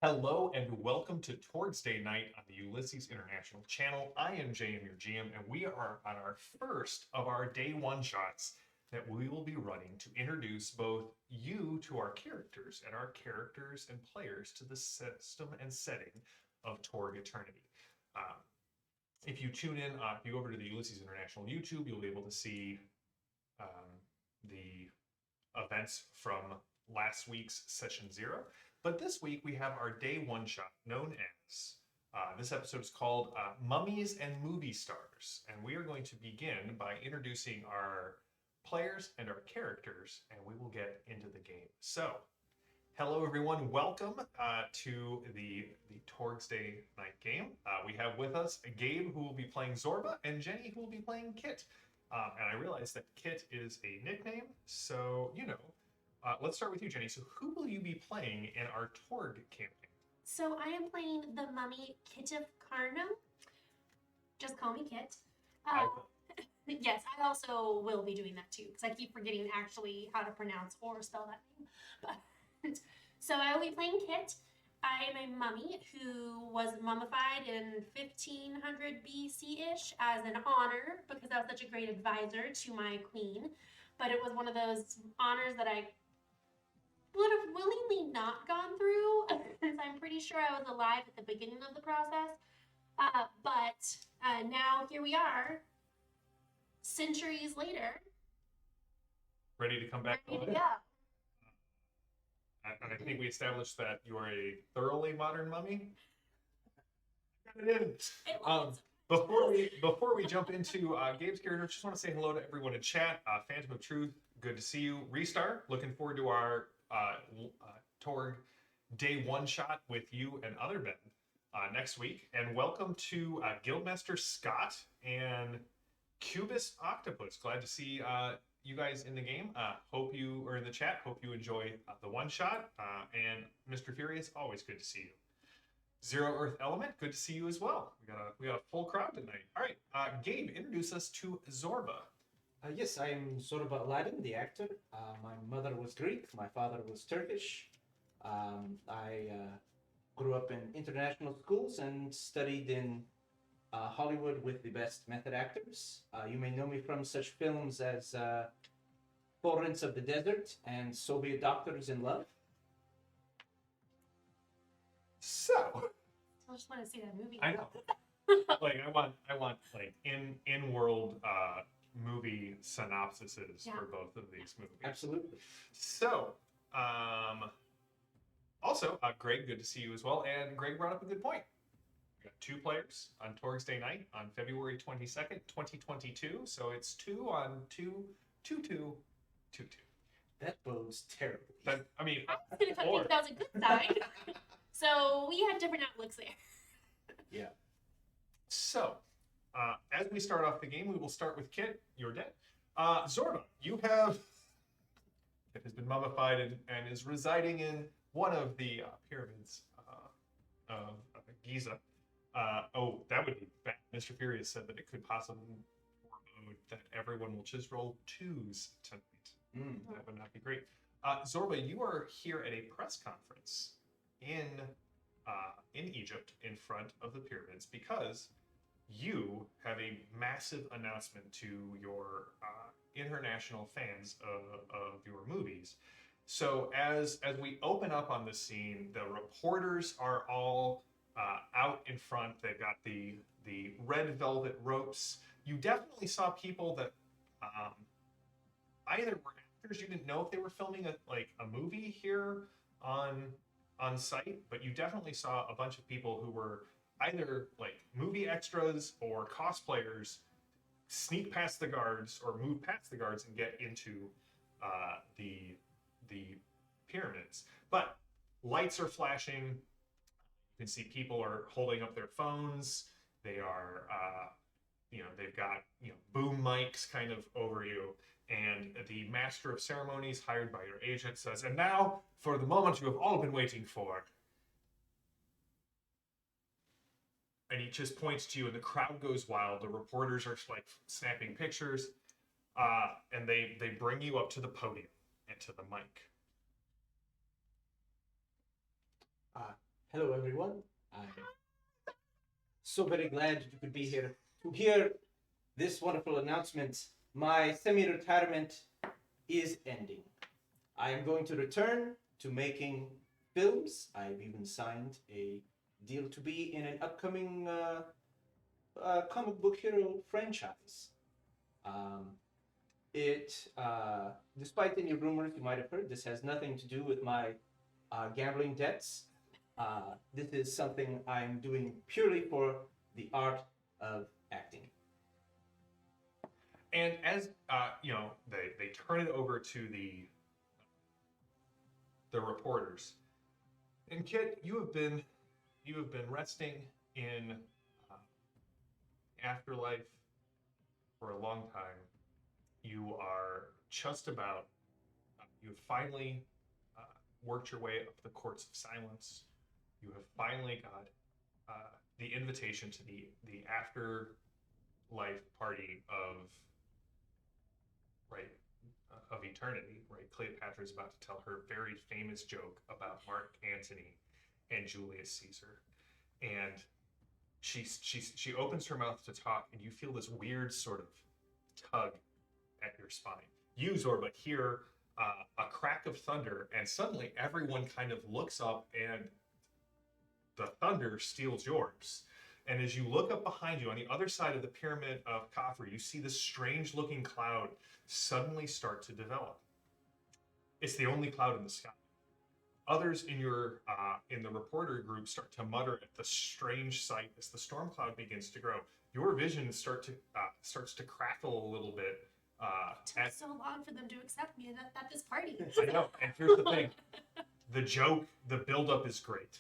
Hello and welcome to Torg's Day Night on the Ulysses International channel. I am JM, your GM, and we are on our first of our day one shots that we will be running to introduce both you to our characters and our characters and players to the system and setting of Torg Eternity. Um, if you tune in, if you go over to the Ulysses International YouTube, you'll be able to see the events from last week's session 0. But this week we have our day one shot known as, this episode is called Mummies and Movie Stars. And we are going to begin by introducing our players and our characters, and we will get into the game. So, hello everyone, welcome to the Torg's Day Night game. We have with us Gabe, who will be playing Zorba, and Jenny, who will be playing Kit. And I realize that Kit is a nickname, so, let's start with you, Jenny. So who will you be playing in our Torg campaign? So I am playing the mummy Kit of Carno. Just call me Kit. Yes, I also will be doing that too, because I keep forgetting actually how to pronounce or spell that name. But, so I will be playing Kit. I am a mummy who was mummified in 1500 BC-ish as an honor, because I was such a great advisor to my queen. But it was one of those honors that I would have willingly not gone through, since I'm pretty sure I was alive at the beginning of the process. But now here we are, centuries later. Ready to come back to life? Yeah. I think we established that you are a thoroughly modern mummy. Got it in. Before we jump into Gabe's character, just want to say hello to everyone in chat. Phantom of Truth, good to see you. Restart, looking forward to our Torg day one shot with you and other Ben next week. And welcome to Guildmaster Scott and Cubist Octopus. Glad to see you guys in the game. Hope you are in the chat. Hope you enjoy the one shot. And Mr. Furious, always good to see you. Zero Earth Element, good to see you as well. We got a full crowd tonight. All right, Gabe, introduce us to Zorba. Yes, I am Zorba Aladdin, the actor. My mother was Greek, my father was Turkish. I grew up in international schools and studied in Hollywood with the best method actors. You may know me from such films as Florence of the Desert and Soviet Doctors in Love. So, I just want to see that movie. I know. I want like in-world movie synopsises for both of these movies. Absolutely. So, also, Greg, good to see you as well. And Greg brought up a good point. We got 2 players on Torg's Day Night on February 22nd, 2022. So it's 2 on 2, 2, 2, 2, 2. That bodes terribly. I was going to think that was a good sign. So we had different outlooks there. Yeah. So, as we start off the game, we will start with Kit. You're dead. Zorba, you have... Kit has been mummified and is residing in one of the pyramids of Giza. That would be bad. Mr. Furious said that it could possibly forebode that everyone will just roll 2s tonight. That would not be great. Zorba, you are here at a press conference in Egypt in front of the pyramids because you have a massive announcement to your international fans of your movies. So as we open up on the scene, the reporters are all out in front. They've got the red velvet ropes. You definitely saw people that either were actors, you didn't know if they were filming a movie here on site, but you definitely saw a bunch of people who were either like movie extras or cosplayers sneak past the guards or move past the guards and get into the pyramids. But lights are flashing. You can see people are holding up their phones. They are, they've got boom mics kind of over you. And the master of ceremonies hired by your agent says, "And now for the moment you have all been waiting for." And he just points to you and the crowd goes wild. The reporters are like snapping pictures. And they bring you up to the podium and to the mic. Hello, everyone. I'm so very glad you could be here to hear this wonderful announcement. My semi-retirement is ending. I am going to return to making films. I've even signed a deal to be in an upcoming comic book hero franchise. Um, despite any rumors you might have heard, this has nothing to do with my gambling debts. This is something I'm doing purely for the art of acting. And as they turn it over to the reporters. And Kit, you have been resting in afterlife for a long time. You are just about. You have finally worked your way up the courts of silence. You have finally got the invitation to the afterlife party of of eternity. Right, Cleopatra is about to tell her very famous joke about Mark Antony and Julius Caesar, and she opens her mouth to talk, and you feel this weird sort of tug at your spine. You, Zorba, hear a crack of thunder, and suddenly everyone kind of looks up, and the thunder steals yours. And as you look up behind you on the other side of the pyramid of Khafre, you see this strange-looking cloud suddenly start to develop. It's the only cloud in the sky. Others in the reporter group start to mutter at the strange sight as the storm cloud begins to grow. Your vision starts to crackle a little bit. It took so long for them to accept me at this party. I know, and here's the thing. The joke, the buildup is great.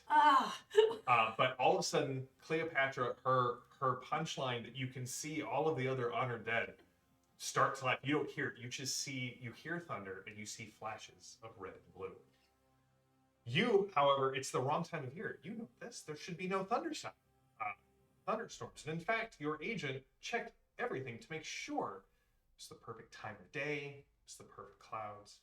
But all of a sudden, Cleopatra, her punchline that you can see all of the other honored dead start to laugh. You don't hear it. You hear thunder and you see flashes of red and blue. You, however, it's the wrong time of year. You know this. There should be no thunderstorms. And in fact, your agent checked everything to make sure it's the perfect time of day, it's the perfect clouds.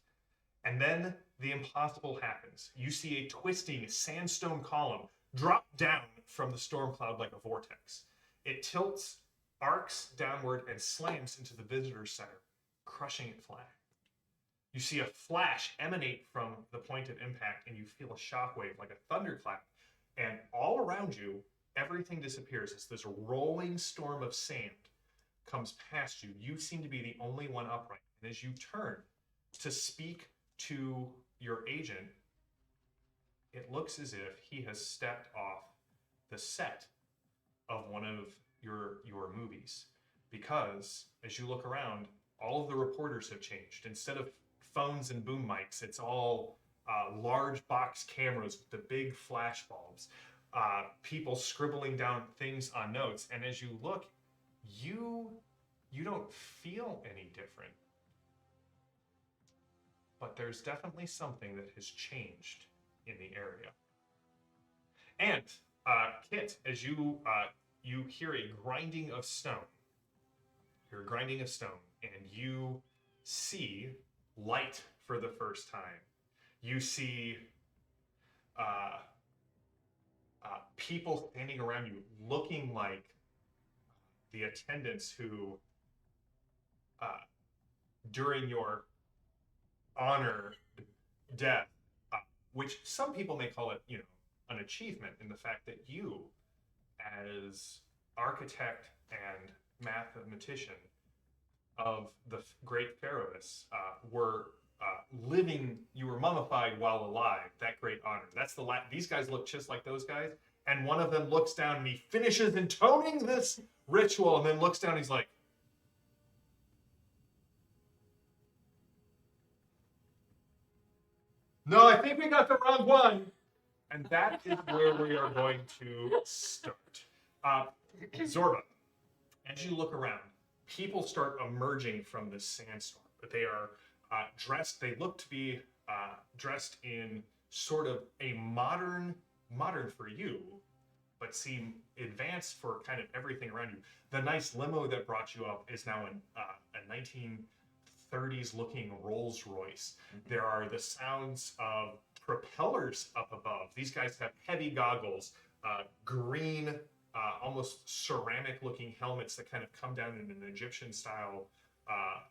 And then the impossible happens. You see a twisting sandstone column drop down from the storm cloud like a vortex. It tilts, arcs downward, and slams into the visitor center, crushing it flat. You see a flash emanate from the point of impact, and you feel a shockwave like a thunderclap. And all around you, everything disappears as this rolling storm of sand comes past you. You seem to be the only one upright. And as you turn to speak to your agent, it looks as if he has stepped off the set of one of your movies. Because as you look around, all of the reporters have changed. Instead of phones and boom mics, it's all large box cameras with the big flash bulbs, people scribbling down things on notes. And as you look, you don't feel any different. But there's definitely something that has changed in the area. And Kit, as you hear a grinding of stone, and you see light for the first time. You see people standing around you looking like the attendants who, during your honor death, which some people may call it, an achievement in the fact that you, as architect and mathematician of the great pharaohs, were living. You were mummified while alive. That great honor. That's these guys look just like those guys. And one of them looks down and he finishes intoning this ritual, and then looks down. And he's like, "No, I think we got the wrong one." And that is where we are going to start. Zorba, as you look around, people start emerging from this sandstorm. But they are dressed. They look to be dressed in sort of a modern for you, but seem advanced for kind of everything around you. The nice limo that brought you up is now a 1930s looking Rolls Royce. There are the sounds of propellers up above. These guys have heavy goggles, green, almost ceramic looking helmets that kind of come down in an Egyptian style,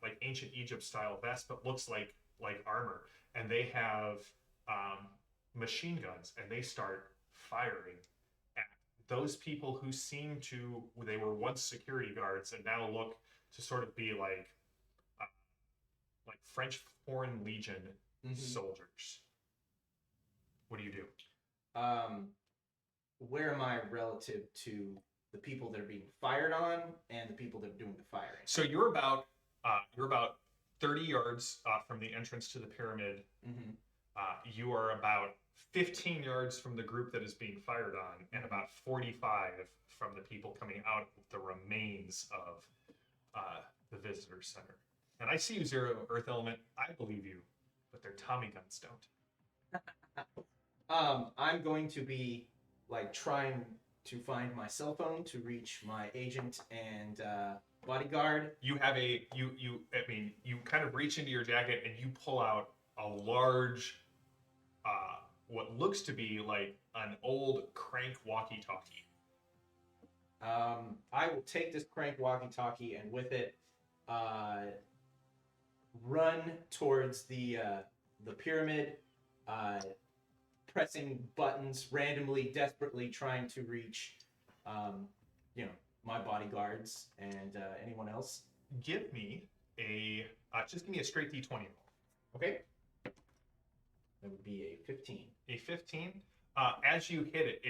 like ancient Egypt style vest, but looks like armor. And they have machine guns, and they start firing at those people who they were once security guards and now look to sort of be like French Foreign Legion soldiers. What do you do? Where am I relative to the people that are being fired on and the people that are doing the firing? So you're about 30 yards from the entrance to the pyramid. You are about 15 yards from the group that is being fired on, and about 45 from the people coming out of the remains of the visitor center. And I see you, Zero Earth Element. I believe you, but their Tommy guns don't. I'm going to be trying to find my cell phone to reach my agent and bodyguard. You have you kind of reach into your jacket and you pull out a large, what looks to be like an old crank walkie-talkie. I will take this crank walkie-talkie and with it run towards the pyramid, pressing buttons randomly, desperately trying to reach, my bodyguards and anyone else. Give me just give me a straight D20 roll. Okay. That would be a 15. A 15. As you hit it,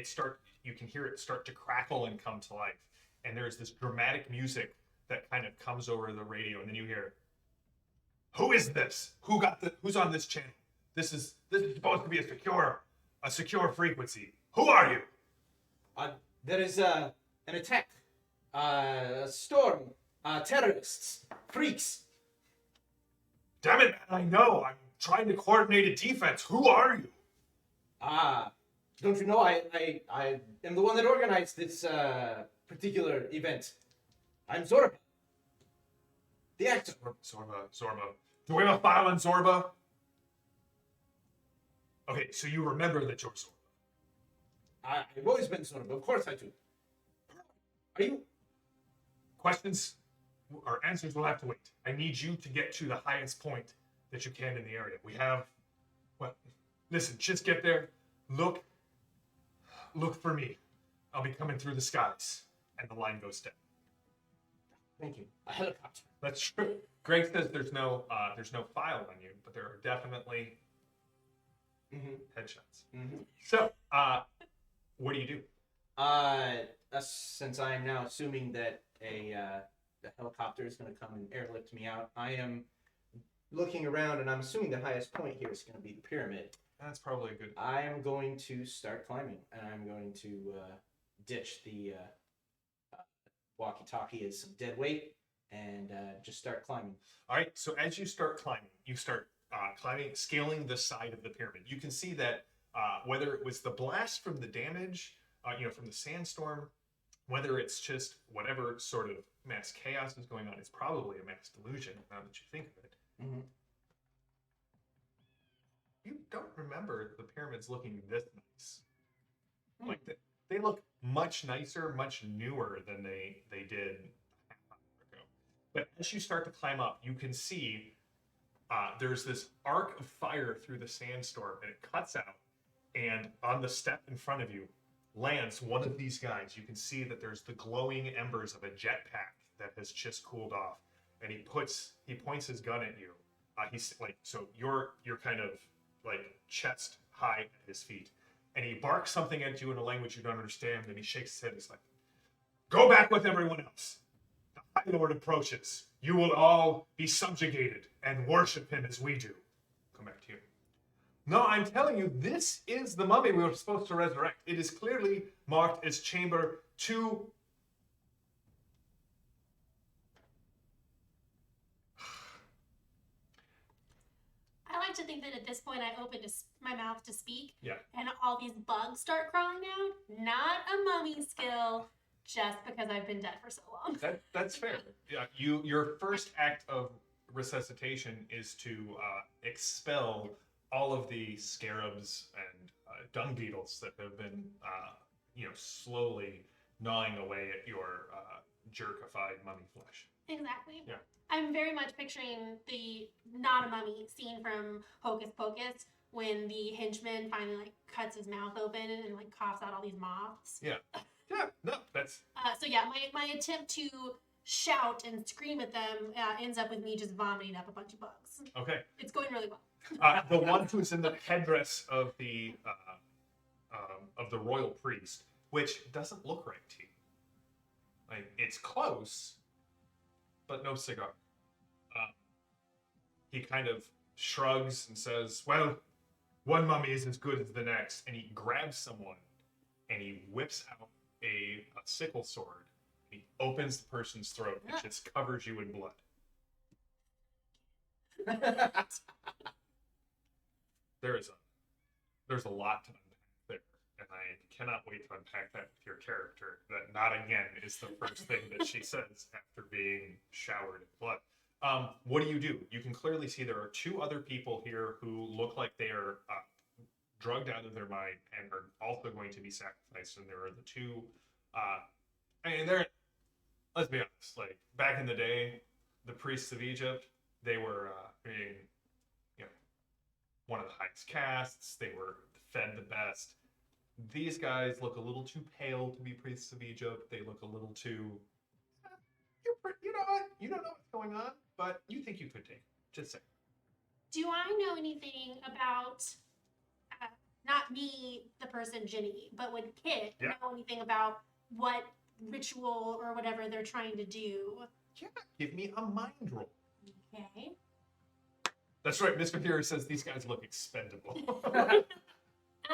you can hear it start to crackle and come to life. And there's this dramatic music that kind of comes over the radio, and then you hear, "Who is this? Who's on this channel? This is supposed to be a secure frequency. Who are you?" There is an attack. A storm. Terrorists. Freaks. Damn it, man, I know. I'm trying to coordinate a defense. Who are you? Don't you know I am the one that organized this particular event. I'm Zorba. The actor. Zorba. Do we have a file on Zorba? Okay, so you remember that you're Zorba. I've always been Zorba. Of course I do. Are you? Questions or answers will have to wait. I need you to get to the highest point that you can in the area. We have, listen, just get there. Look for me. I'll be coming through the skies. And the line goes down. Thank you. A helicopter. That's true. Greg says there's no file on you, but there are definitely headshots. So, what do you do? Since I am now assuming that the helicopter is going to come and airlift me out, I am looking around and I'm assuming the highest point here is going to be the pyramid. That's probably a good. I am going to start climbing, and I'm going to ditch the walkie-talkie as some dead weight and just start climbing. All right. So as you start climbing, scaling the side of the pyramid. You can see that whether it was the blast from the damage, from the sandstorm, whether it's just whatever sort of mass chaos is going on, it's probably a mass delusion. Now that you think of it. You don't remember the pyramids looking this nice. Like they look much nicer, much newer than they did half an hour ago. But as you start to climb up, you can see there's this arc of fire through the sandstorm, and it cuts out, and on the step in front of you lands one of these guys. You can see that there's the glowing embers of a jetpack that has just cooled off, and he points his gun at you. He's like, so you're kind of like chest high at his feet, and he barks something at you in a language you don't understand, and he shakes his head. He's like, "Go back with everyone else. The High Lord approaches. You will all be subjugated and worship him as we do." Come back to you. "No, I'm telling you, this is the mummy we were supposed to resurrect. It is clearly marked as chamber 2. I like to think that at this point I opened my mouth to speak. Yeah. And all these bugs start crawling out. Not a mummy skill, just because I've been dead for so long. That's fair. Yeah. Your first act of resuscitation is to expel all of the scarabs and dung beetles that have been, slowly gnawing away at your jerkified mummy flesh. Exactly. Yeah. I'm very much picturing the not a mummy scene from Hocus Pocus when the henchman finally like cuts his mouth open and like coughs out all these moths. Yeah. Yeah. No, that's. So yeah, my attempt to shout and scream at them ends up with me just vomiting up a bunch of bugs. Okay. It's going really well. The one who's in the headdress of the royal priest, which doesn't look right to you. Like it's close, but no cigar. He kind of shrugs and says, "Well, one mummy is as good as the next," and he grabs someone and he whips out a sickle sword. He opens the person's throat and just covers you in blood. There's a lot to unpack there, and I cannot wait to unpack that with your character. That not again is the first thing that she says after being showered in blood. What do? You can clearly see there are two other people here who look like they are drugged out of their mind and are also going to be sacrificed. And there are the two. Let's be honest. Like back in the day, the priests of Egypt, they were being, one of the highest castes. They were fed the best. These guys look a little too pale to be priests of Egypt. They look a little too. You know what? You don't know what's going on, but you think you could take it. Just say. Do I know anything about, not me, the person Ginny, but would Kit know anything about what ritual or whatever they're trying to do? Yeah, give me a mind roll. Okay. That's right. Mr. Fury says these guys look expendable.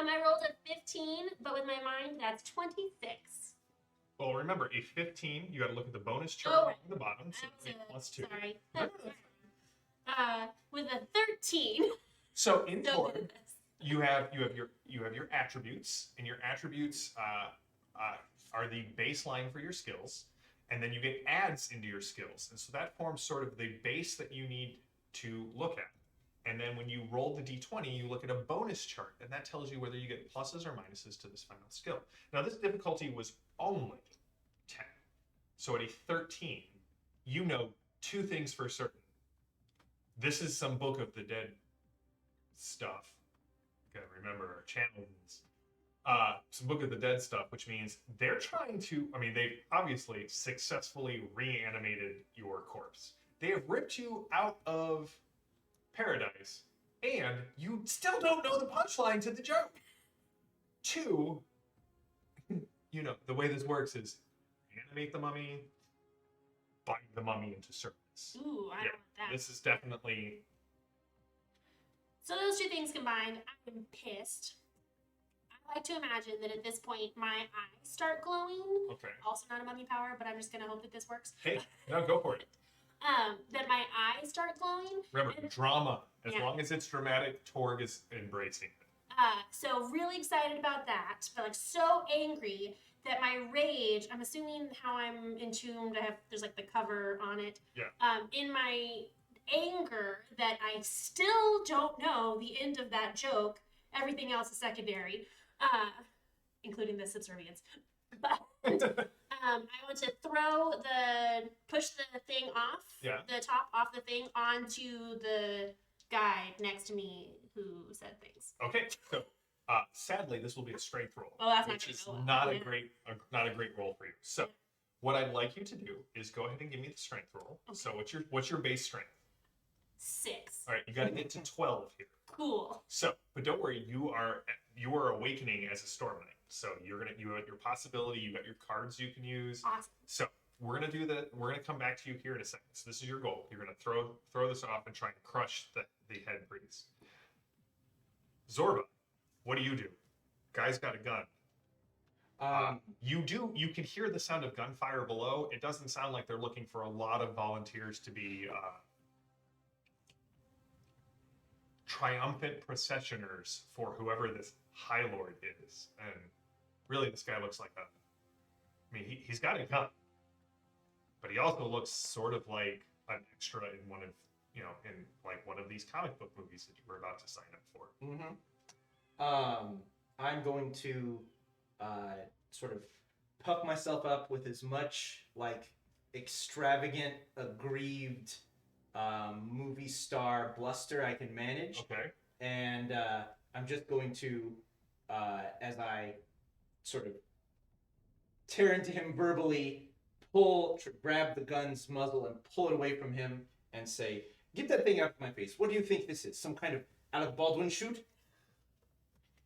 I rolled a 15, but with my mind, that's 26. Well, remember, a 15, you got to look at the bonus chart Oh, along the bottom. So plus 2. Sorry. With a 13. So in So Torg, good at this. you have your attributes, and your attributes are the baseline for your skills, and then you get adds into your skills, and so that forms sort of the base that you need to look at. And then when you roll the d20, you look at a bonus chart, and that tells you whether you get pluses or minuses to this final skill. Now, this difficulty was only 10. So at a 13, you know two things for certain. This is some Book of the Dead stuff. Gotta remember our channels. Some Book of the Dead stuff, which means they're trying to, they've obviously successfully reanimated your corpse. They have ripped you out of paradise, and you still don't know the punchline to the joke. 2, the way this works is animate the mummy, bind the mummy into service. Ooh, I don't want that. This is definitely... So those two things combined, I'm pissed. I like to imagine that at this point my eyes start glowing. Okay. Also not a mummy power, but I'm just going to hope that this works. Hey, no, go for it. That my eyes start glowing. Remember, drama. As Yeah. long as it's dramatic, Torg is embracing it. So really excited about that, but like so angry that my rage, I'm assuming how I'm entombed, there's like the cover on it. Yeah. In my anger that I still don't know the end of that joke, everything else is secondary, including the subservience. But I want to push the thing off, the top off the thing onto the guy next to me who said things. Okay, so sadly, this will be a strength roll. Oh, that's which is not a great roll for you. So, what I'd like you to do is go ahead and give me the strength roll. Okay. So, what's your base strength? 6. All right, you got to get to 12 here. Cool. So, but don't worry, you are awakening as a storm knight. So you have your possibility. You got your cards you can use. Awesome. So we're gonna come back to you here in a second. So this is your goal. You're gonna throw this off and try and crush the head breeze. Zorba, what do? Guy's got a gun. You can hear the sound of gunfire below. It doesn't sound like they're looking for a lot of volunteers to be triumphant processioners for whoever this High Lord is. And really, this guy looks like he's got a gun, but he also looks sort of like an extra in one of you know, in like one of these comic book movies that you were about to sign up for. I'm going to sort of puff myself up with as much like extravagant, aggrieved movie star bluster I can manage. Okay. And I'm just going to, as I sort of tear into him verbally, grab the gun's muzzle and pull it away from him and say, "Get that thing out of my face. What do you think this is? Some kind of Alec Baldwin shoot?"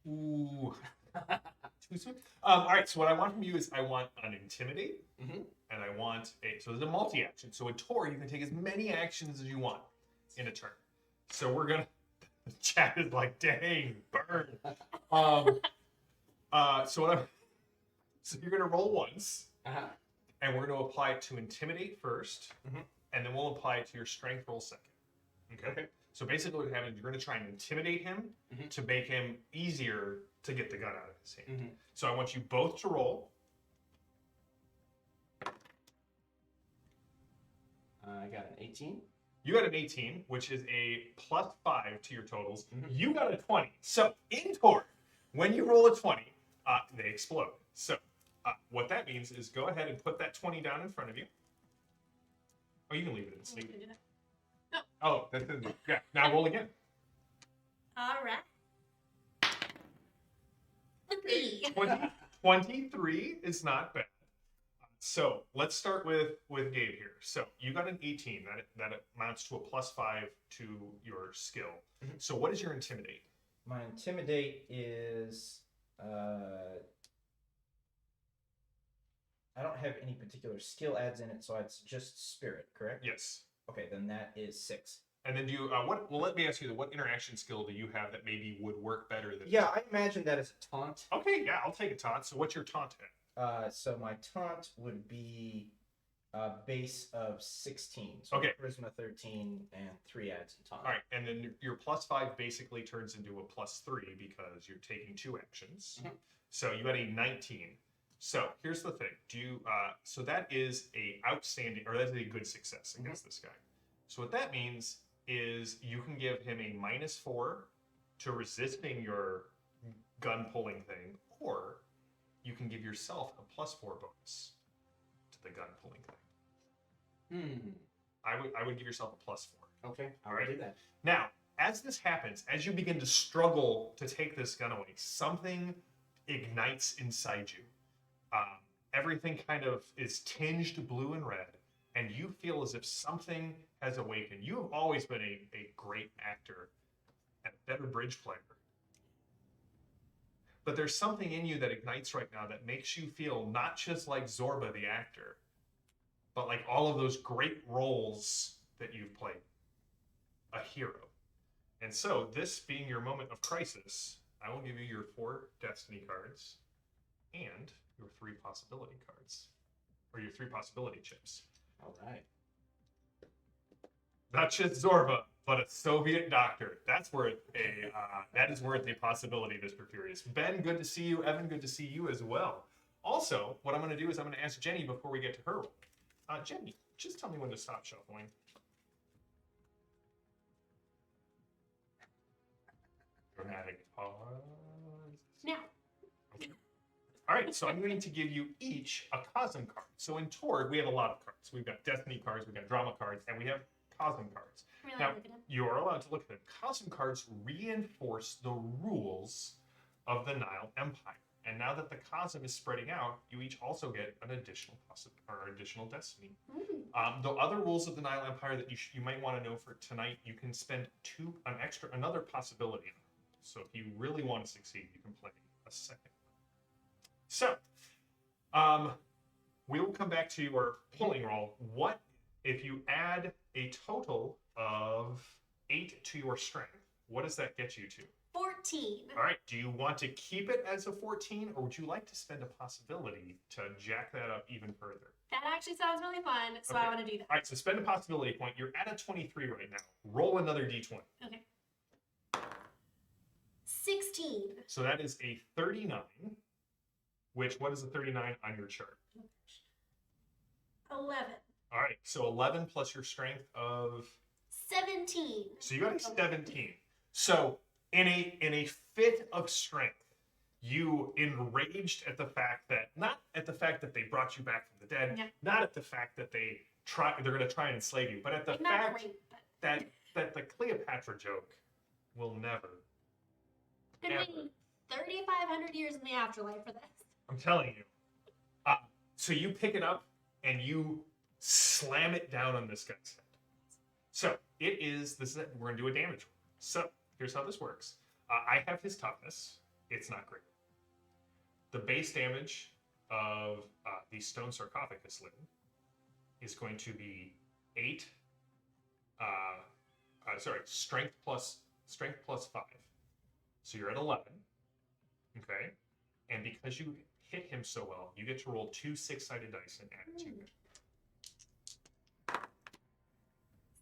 Ooh. Too soon? All right, so what I want from you is I want an Intimidate, and I want so there's a multi-action. So in Torg, you can take as many actions as you want in a turn. So we're gonna, the chat is like, dang, burn. So you're gonna roll once, and we're gonna apply it to Intimidate first, and then we'll apply it to your Strength roll second. Okay. So basically what happens, you're going to try and intimidate him to make him easier to get the gun out of his hand. So I want you both to roll. I got an 18. You got an 18, which is a +5 to your totals. You got a 20. So in Torg, when you roll a 20, they explode. So what that means is go ahead and put that 20 down in front of you. Oh, you can leave it in sleep. Oh, that's it. Yeah. Now roll again. All right. 23 is not bad. So let's start with Gabe here. So you got an 18. That amounts to a +5 to your skill. So what is your Intimidate? My Intimidate is I don't have any particular skill adds in it, so it's just Spirit, correct? Yes. Okay, then that is 6. And then do you well, let me ask you, what interaction skill do you have that maybe would work better than Yeah, I imagine that as a taunt. Okay, yeah, I'll take a taunt. So what's your taunt at? So my taunt would be a base of 16. So Okay. Charisma 13 and 3 adds in taunt. All right, and then your +5 basically turns into a +3 because you're taking 2 actions. So you had a 19. So here's the thing: so that is a outstanding, or that's a good success against this guy. So what that means is you can give him a -4 to resisting your gun pulling thing, or you can give yourself a +4 bonus to the gun pulling thing. I would give yourself a +4. Okay, I'll do that. Now, as this happens, as you begin to struggle to take this gun away, something ignites inside you. Everything kind of is tinged blue and red, and you feel as if something has awakened. You have always been a great actor and a better bridge player. But there's something in you that ignites right now that makes you feel not just like Zorba the actor, but like all of those great roles that you've played. A hero. And so, this being your moment of crisis, I will give you your 4 destiny cards and your 3 possibility cards, or your 3 possibility chips. All right. Not just Zorba, but a Soviet doctor. That is worth a possibility, Mr. Furious. Ben, good to see you. Evan, good to see you as well. Also, what I'm going to do is I'm going to ask Jenny before we get to her roll. Jenny, just tell me when to stop shuffling. Dramatic pause. Now. Okay. All right, so I'm going to give you each a Cosm card. So in Torg, we have a lot of cards. We've got Destiny cards, we've got Drama cards, and we have Cosm cards. Really Now, look at them. you are allowed to look at them. Cosm cards reinforce the rules of the Nile Empire. And now that the Cosm is spreading out, you each also get an additional destiny. The other rules of the Nile Empire that you might want to know for tonight, you can spend another possibility on. So if you really want to succeed, you can play a second. So, we will come back to your pulling roll. What if you add a total of 8 to your strength? What does that get you to? 14. All right. Do you want to keep it as a 14, or would you like to spend a possibility to jack that up even further? That actually sounds really fun, so Okay. I want to do that. All right. So spend a possibility point. You're at a 23 right now. Roll another d20. Okay. 16. So that is a 39. What is a 39 on your chart? 11. All right. So 11 plus your strength of 17. So you got a 17. So in a fit of strength, you enraged at the fact that not at the fact that they brought you back from the dead, Yeah. not at the fact that they're going to try and enslave you, but at the Like, not fact great, but that the Cleopatra joke will never. could wait 3,500 years in the afterlife for this. I'm telling you. So you pick it up and you slam it down on this guy's head. So we're going to do a damage roll. So here's how this works. I have his toughness. It's not great. The base damage of the stone sarcophagus lid is going to be 8. Strength plus 5. So you're at 11. Okay. And because you hit him so well, you get to roll 2 6-sided dice and add it to it.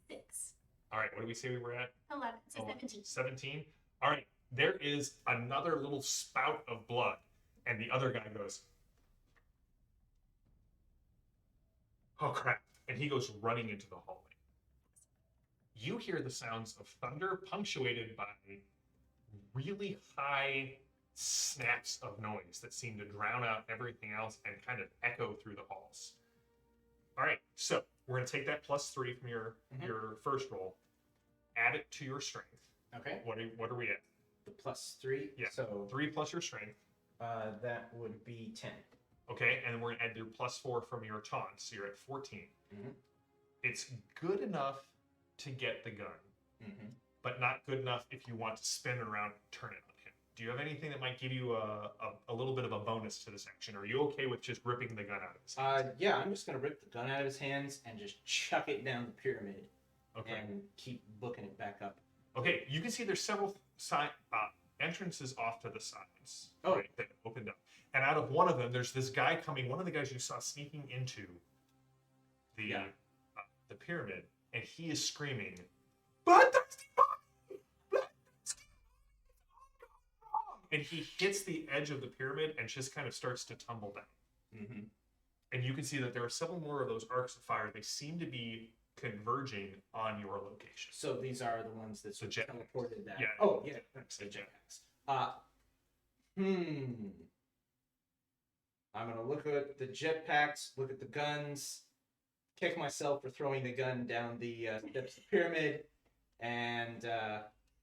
6. All right, what did we say we were at? 11. So 17. 17. All right, there is another little spout of blood, and the other guy goes, "Oh crap!" And he goes running into the hallway. You hear the sounds of thunder punctuated by really high snaps of noise that seem to drown out everything else and kind of echo through the halls. All right, so we're going to take that +3 from your first roll, add it to your strength. Okay. What are we at? The +3. Yeah. So 3 plus your strength. that would be 10. Okay, and then we're going to add your +4 from your taunt, so you're at 14. Mhm. It's good enough to get the gun, but not good enough if you want to spin around and turn it on him. Do you have anything that might give you a little bit of a bonus to this action? Or are you okay with just ripping the gun out of his hands? Yeah, I'm just gonna rip the gun out of his hands and just chuck it down the pyramid and keep booking it back up. Okay, you can see there's several entrances off to the sides. Oh. Right, that opened up. And out of one of them, there's this guy coming, one of the guys you saw sneaking into the pyramid, and he is screaming, "Bloodthirsty Mummy! Bloodthirsty Mummy!" And he hits the edge of the pyramid and just kind of starts to tumble down. And you can see that there are several more of those arcs of fire. They seem to be converging on your location. So these are the ones that sort of jet teleported that. Yeah. Oh, yeah. The The jetpacks. jetpacks. I'm gonna look at the jetpacks, look at the guns, kick myself for throwing the gun down the steps of the pyramid, and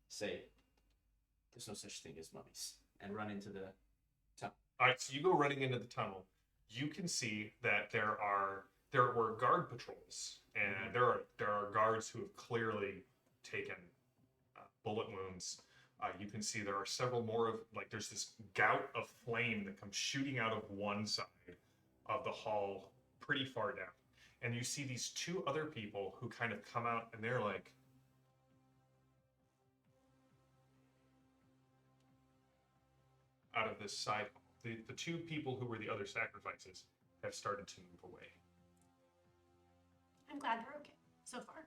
say, "There's no such thing as mummies," and run into the tunnel. All right, so you go running into the tunnel. You can see that there were guard patrols, and there are guards who have clearly taken bullet wounds. You can see there are several more of there's this gout of flame that comes shooting out of one side of the hall, pretty far down, and you see these 2 other people who kind of come out, and they're like, out of this side hall. The 2 people who were the other sacrifices have started to move away. I'm glad they're okay so far.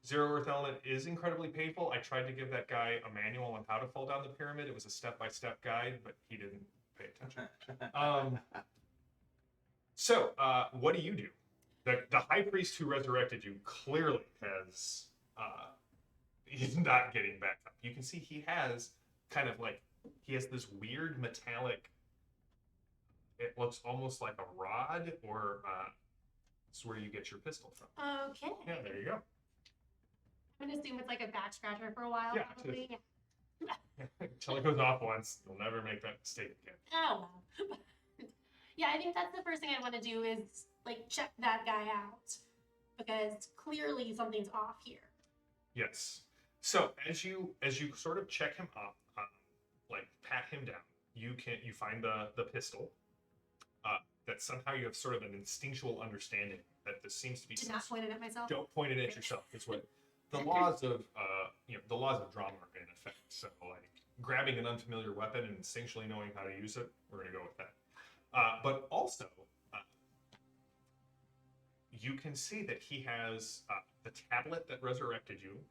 Zero Earth Element is incredibly painful. I tried to give that guy a manual on how to fall down the pyramid. It was a step-by-step guide, but he didn't pay attention. So, what do you do? The high priest who resurrected you clearly has he's not getting back up. You can see he has he has this weird metallic, it looks almost like a rod, or it's where you get your pistol from. Okay. Yeah, there you go. I'm gonna assume it's like a back scratcher for a while, Yeah, probably. Until it goes off once, you'll never make that mistake again. Oh well. Yeah, I think that's the first thing I want to do is check that guy out, because clearly something's off here. Yes. So as you sort of check him up, pat him down, you find the pistol. That somehow you have sort of an instinctual understanding that this seems to be. Did not point it at myself. Don't point it at yourself. It's what the laws of the laws of drama are in effect. So grabbing an unfamiliar weapon and instinctually knowing how to use it, we're gonna go with that. But also, you can see that he has the tablet that resurrected you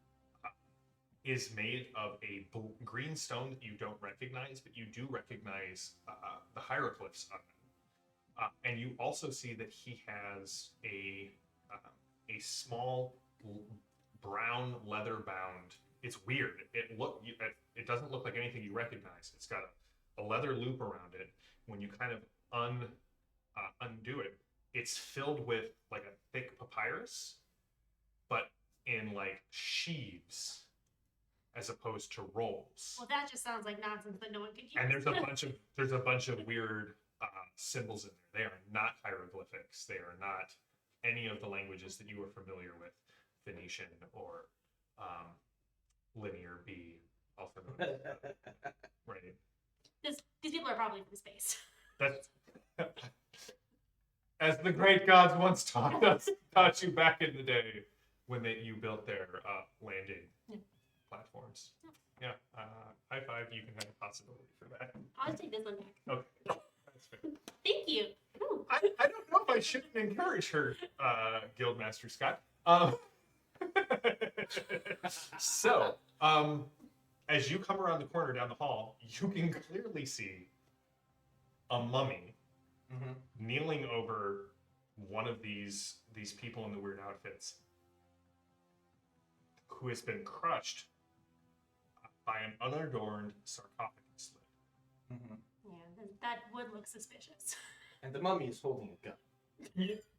is made of a green stone that you don't recognize, but you do recognize the hieroglyphs on And you also see that he has a small brown leather bound. It's weird. It doesn't look like anything you recognize. It's got a leather loop around it. When you kind of undo it, it's filled with like a thick papyrus, but in like sheaves as opposed to rolls. Well, that just sounds like nonsense that no one could use. And there's a bunch of weird symbols in there. They are not hieroglyphics. They are not any of the languages that you are familiar with, Phoenician or Linear B, also known as, right? These people are probably from space. That's as the great gods once taught you back in the day when you built their landing platforms. Yeah, high five. You can have a possibility for that. I'll just take this one back. Okay, that's fair. Thank you. Ooh. I don't know if I shouldn't encourage her, Guildmaster Scott. So, as you come around the corner down the hall, you can clearly see a mummy kneeling over one of these people in the weird outfits who has been crushed by an unadorned sarcophagus lid. Yeah, that would look suspicious. And the mummy is holding a gun.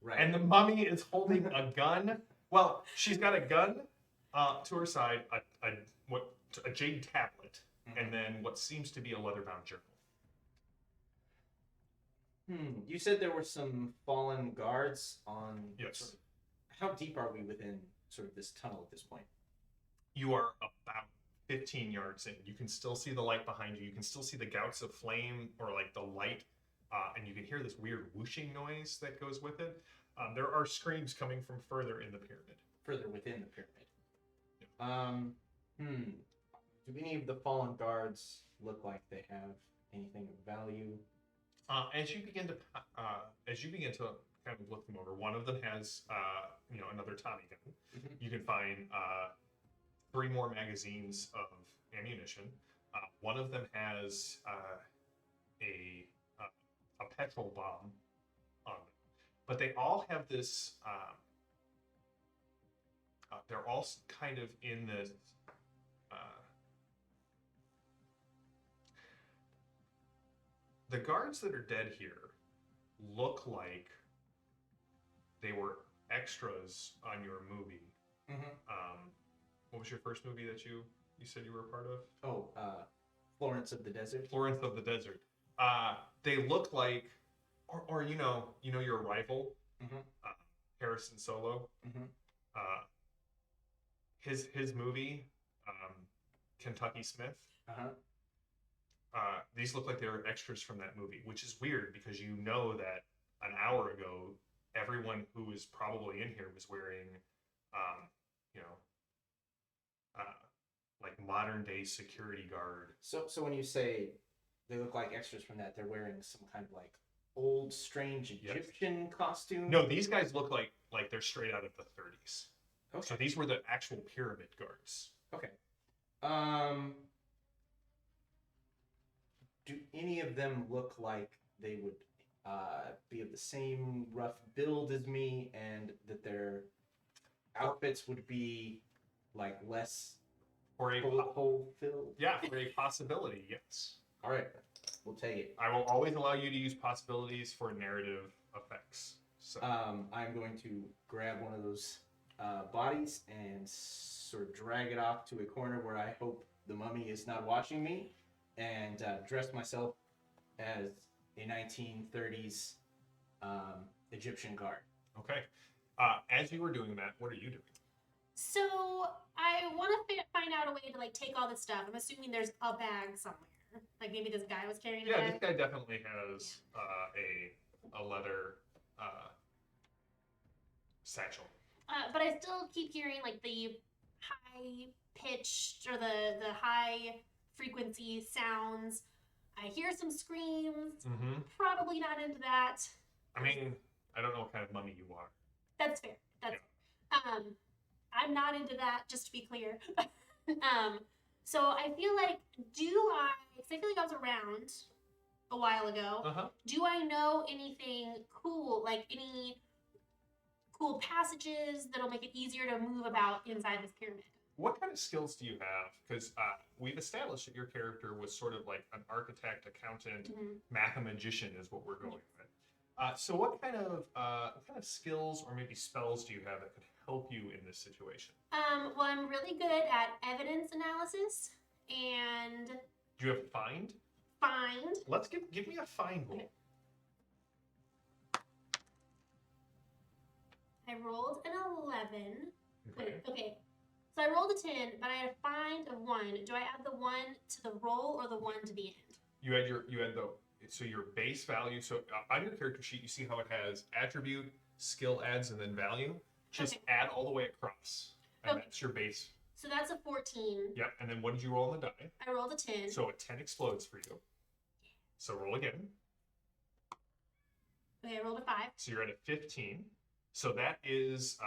Right. And the mummy is holding a gun. Well, she's got a gun to her side, a jade tablet, and then what seems to be a leather-bound journal. You said there were some fallen guards on. Yes. How deep are we within sort of this tunnel at this point? You are about 15 yards in. You can still see the light behind you. You can still see the gouts of flame or like the light, and you can hear this weird whooshing noise that goes with it. There are screams coming from further in the pyramid. Further within the pyramid. Do any of the fallen guards look like they have anything of value? As you begin to kind of look them over, one of them has another Tommy gun. You can find 3 more magazines of ammunition. One of them has a petrol bomb on them, but they all have this. They're all kind of in this. The guards that are dead here look like they were extras on your movie. What was your first movie that you said you were a part of? Oh, Florence of the Desert. Florence of the Desert. They look like, or you know your rival, Harrison Solo. His movie, Kentucky Smith. These look like they were extras from that movie, which is weird because you know that an hour ago, everyone who was probably in here was wearing, like modern day security guard. So when you say they look like extras from that, they're wearing some kind of like old strange Egyptian costume? No, these guys look like they're straight out of the 30s. Okay. So these were the actual pyramid guards. Okay. Do any of them look like they would be of the same rough build as me, and that their outfits would be like less hole filled? Yeah, for a possibility, yes. All right, we'll take it. I will always allow you to use possibilities for narrative effects. So. I'm going to grab one of those bodies and sort of drag it off to a corner where I hope the mummy is not watching me, and dress myself as a 1930s Egyptian guard. Okay. As you were doing that, what are you doing? So I want to find out a way to like take all this stuff. I'm assuming there's a bag somewhere. Like maybe this guy was carrying a bag. This guy definitely has a leather satchel. But I still keep hearing like the high pitched or the high frequency sounds. I hear some screams. Probably not into that. I mean, I don't know what kind of mummy you are. That's fair. That's I'm not into that, just to be clear. So I feel like, because I feel like I was around a while ago. Uh-huh. Do I know anything cool, like any cool passages that'll make it easier to move about inside this pyramid? What kind of skills do you have? Because we've established that your character was sort of like an architect, accountant, mathemagician is what we're going with. So what kind of skills or maybe spells do you have that could help you in this situation? Well, I'm really good at evidence analysis and Do you have find? find. Let's give me a find roll. Okay. I rolled an 11. Okay. Okay. So I rolled a 10, but I had a find of 1. Do I add the 1 to the roll or the 1 to the end? You had your base value. So on your character sheet, you see how it has attribute, skill adds, and then value. Just add all the way across, and that's your base. So that's a 14. Yep. And then what did you roll on the die? I rolled a 10. So a 10 explodes for you. So roll again. Okay, I rolled a 5. So you're at a 15. So that is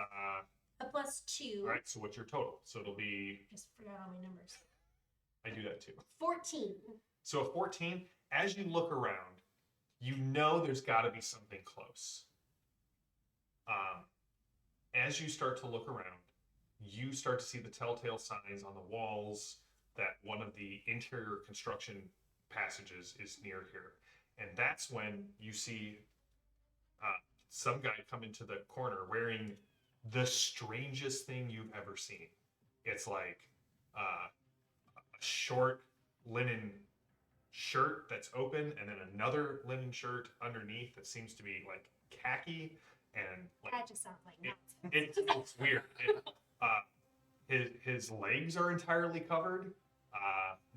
A plus 2. all right. So what's your total? So it'll be. Just forgot all my numbers. I do that too. 14. So a 14. As you look around, you know there's got to be something close. As you start to look around, you start to see the telltale signs on the walls that one of the interior construction passages is near here. And that's when you see some guy come into the corner wearing the strangest thing you've ever seen. It's like a short linen shirt that's open, and then another linen shirt underneath that seems to be like khaki, and like That just sounds like nonsense. it's weird. His legs are entirely covered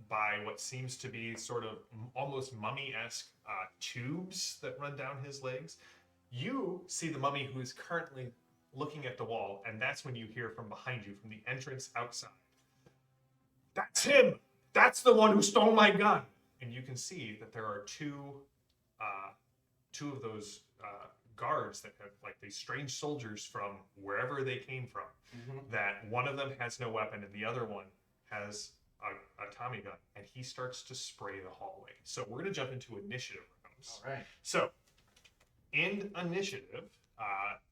by what seems to be sort of almost mummy-esque tubes that run down his legs. You see the mummy who is currently looking at the wall, and that's when you hear from behind you, from the entrance outside, "That's him! That's the one who stole my gun!" And you can see that there are two of those guards that have like these strange soldiers from wherever they came from. That one of them has no weapon and the other one has a Tommy gun, and he starts to spray the hallway. So we're going to jump into initiative rounds. All right. So in initiative,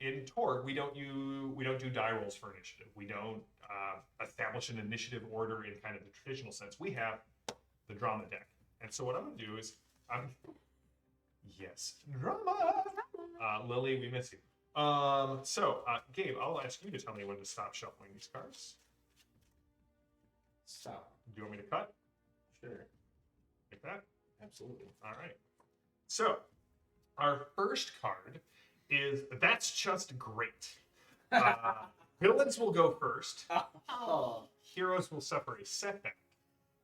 in Torg, we don't do die rolls for initiative. We don't establish an initiative order in kind of the traditional sense. We have the drama deck. And so what I'm going to do is, yes, drama. Lily, we miss you. Gabe, I'll ask you to tell me when to stop shuffling these cards. Stop. Do you want me to cut? Sure. Like that? Absolutely. All right. So, our first card is That's Just Great. Villains will go first. Oh. Heroes will suffer a setback.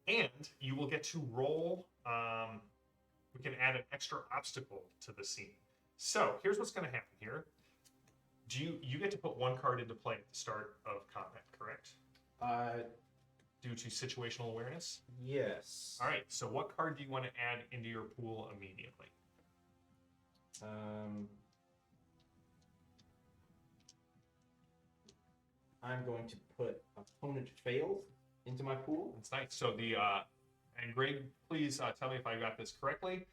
And you will get to roll. We can add an extra obstacle to the scene. So here's what's going to happen here. You get to put one card into play at the start of combat, correct? Due to situational awareness? Yes. All right. So what card do you want to add into your pool immediately? I'm going to put opponent failed into my pool. That's nice. So and Greg, please tell me if I got this correctly.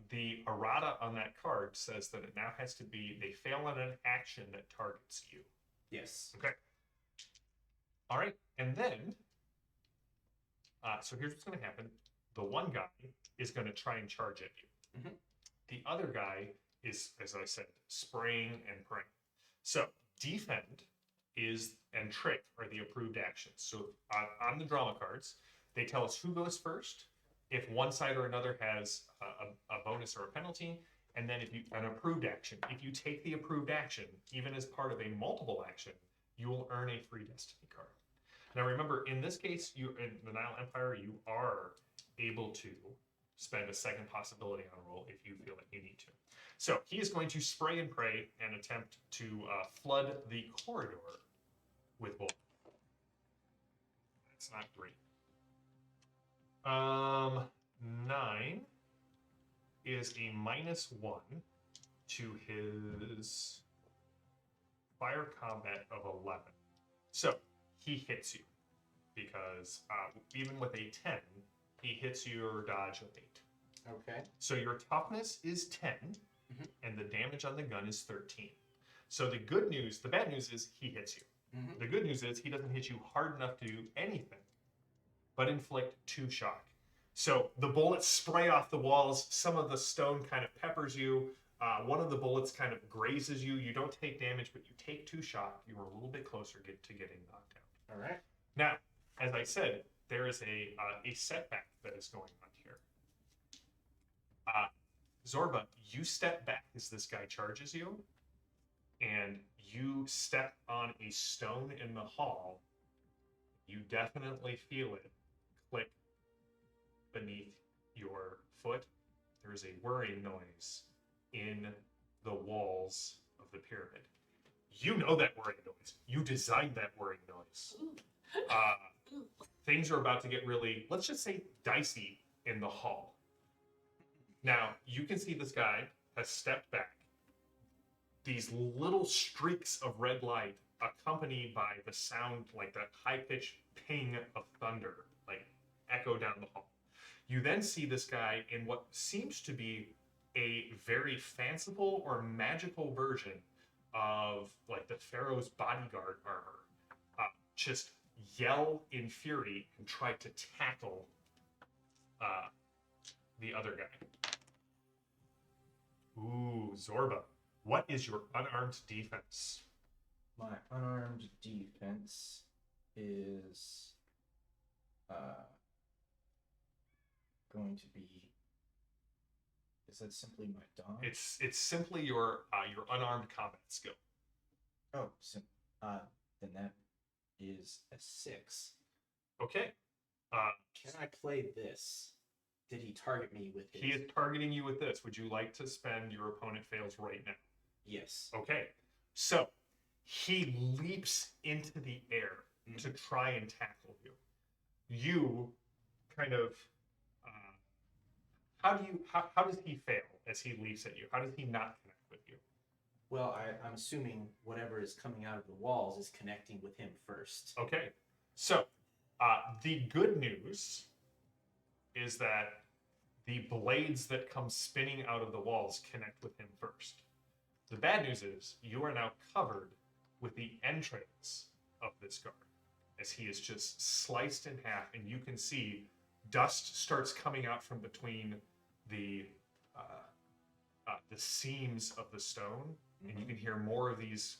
The errata on that card says that it now has to be they fail on an action that targets you. Yes. Okay. All right. And then, so here's what's going to happen. The one guy is going to try and charge at you. The other guy is, as I said, spraying and praying. So defend and trick are the approved actions. So on the drama cards, they tell us who goes first, if one side or another has a bonus or a penalty, and then if an approved action. If you take the approved action, even as part of a multiple action, you will earn a free destiny card. Now remember, in this case, in the Nile Empire, you are able to spend a second possibility on a roll if you feel like you need to. So he is going to spray and pray and attempt to flood the corridor with blood. That's not great. 9 is a -1 to his fire combat of 11. So he hits you because even with a 10, he hits your dodge of 8. Okay. So your toughness is 10, and the damage on the gun is 13. So the bad news is he hits you. The good news is he doesn't hit you hard enough to do anything but inflict 2 shock. So the bullets spray off the walls. Some of the stone kind of peppers you. One of the bullets kind of grazes you. You don't take damage, but you take 2 shock. You are a little bit closer to getting knocked out. All right. Now, as I said, there is a setback that is going on here. Zorba, you step back as this guy charges you, and you step on a stone in the hall. You definitely feel it click beneath your foot. There's a whirring noise in the walls of the pyramid. You know that whirring noise. You designed that whirring noise. Things are about to get really, let's just say, dicey in the hall. Now, you can see this guy has stepped back. These little streaks of red light accompanied by the sound, like that high-pitched ping of thunder, like echo down the hall. You then see this guy in what seems to be a very fanciful or magical version of like the Pharaoh's bodyguard armor, just yell in fury and try to tackle the other guy. Ooh, Zorba, what is your unarmed defense? My unarmed defense is going to be. Is that simply my dodge? It's simply your unarmed combat skill. Oh, then that is a 6. Okay. Can I play this? Did he target me with his? He is targeting you with this. Would you like to spend your opponent fails right now? Yes. Okay. So he leaps into the air to try and tackle you. You kind of how does he fail as he leaps at you? How does he not connect with you? Well, I'm assuming whatever is coming out of the walls is connecting with him first. Okay. So the good news is that the blades that come spinning out of the walls connect with him first. The bad news is you are now covered with the entrails of this guard as he is just sliced in half, and you can see dust starts coming out from between the seams of the stone, and you can hear more of these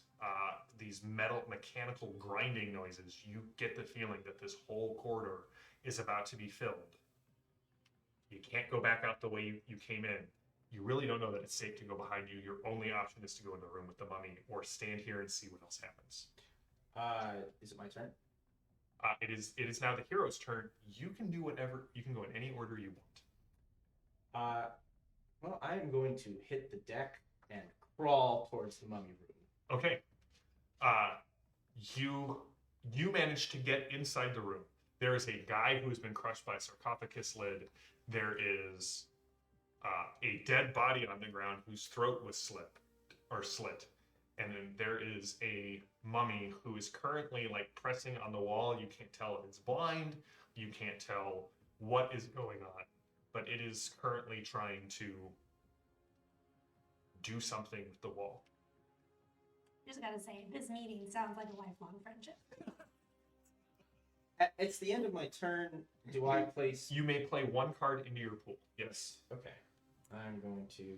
mechanical grinding noises. You get the feeling that this whole corridor is about to be filled. You can't go back out the way you came in. You really don't know that it's safe to go behind you. Your only option is to go in the room with the mummy or stand here and see what else happens. Is it my turn? It is now the hero's turn. You can do whatever. You can go in any order you want. Well, I am going to hit the deck and crawl towards the mummy room. Okay. You managed to get inside the room. There is a guy who has been crushed by a sarcophagus lid. There is a dead body on the ground whose throat was slit. And then there is a mummy who is currently like pressing on the wall. You can't tell if it's blind. You can't tell what is going on, but it is currently trying to do something with the wall. Just gotta say, this meeting sounds like a lifelong friendship. It's the end of my turn. Do I place? You may play 1 card into your pool. Yes. Okay. I'm going to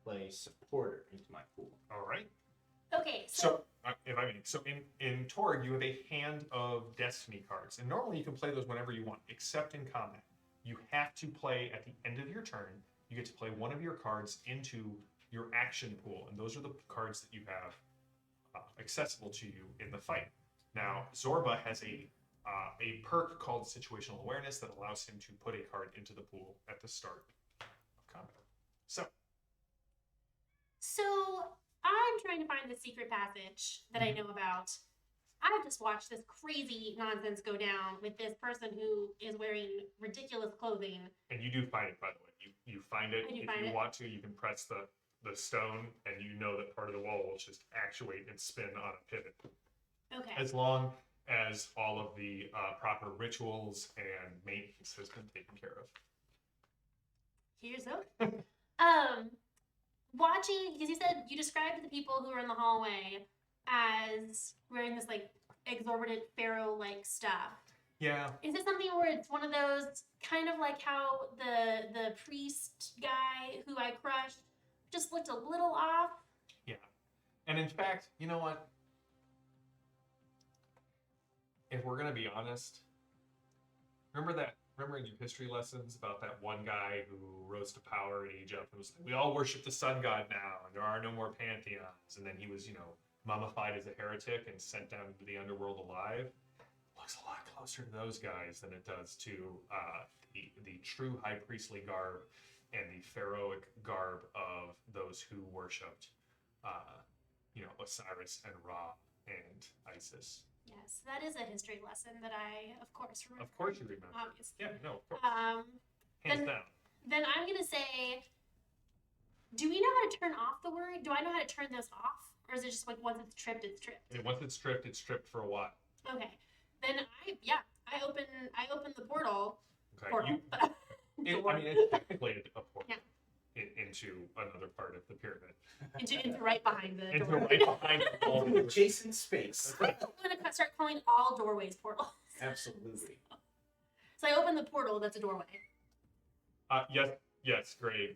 play supporter into my pool. All right. Okay, So, if I may, so in Torg, you have a hand of destiny cards, and normally you can play those whenever you want, except in combat. You have to play at the end of your turn. You get to play one of your cards into your action pool, and those are the cards that you have accessible to you in the fight. Now, Zorba has a perk called Situational Awareness that allows him to put a card into the pool at the start of combat. So I'm trying to find the secret passage that I know about. I've just watched this crazy nonsense go down with this person who is wearing ridiculous clothing. And you do find it, by the way. You find it. If you want to, you can press the stone, and you know that part of the wall will just actuate and spin on a pivot. Okay. As long as all of the proper rituals and maintenance has been taken care of. Here's hope. Watching, because you said you described the people who were in the hallway as wearing this like exorbitant pharaoh-like stuff. Yeah. Is it something where it's one of those kind of like how the priest guy who I crushed just looked a little off? Yeah. And in fact, you know what? If we're gonna be honest, remember in your history lessons about that one guy who rose to power in Egypt and was like, we all worship the sun god now, and there are no more pantheons, and then he was, mummified as a heretic and sent down to the underworld alive? Looks a lot closer to those guys than it does to the true high priestly garb and the pharaohic garb of those who worshipped, Osiris and Ra and Isis. Yes, that is a history lesson that I, of course, remember. Of course you remember. Obviously. Yeah, no, of course. Hands down. Then I'm going to say, do we know how to turn off the worry? Do I know how to turn this off? Or is it just like once it's tripped, it's tripped? And once it's tripped for a while. Okay. Then I open the portal. Okay. Portal. It's technically a portal. Yeah. Into another part of the pyramid. Into right behind the Into door. right behind the wall. Adjacent space. I'm going to start calling all doorways portals. Absolutely. So I open the portal that's a doorway. Yes, Greg.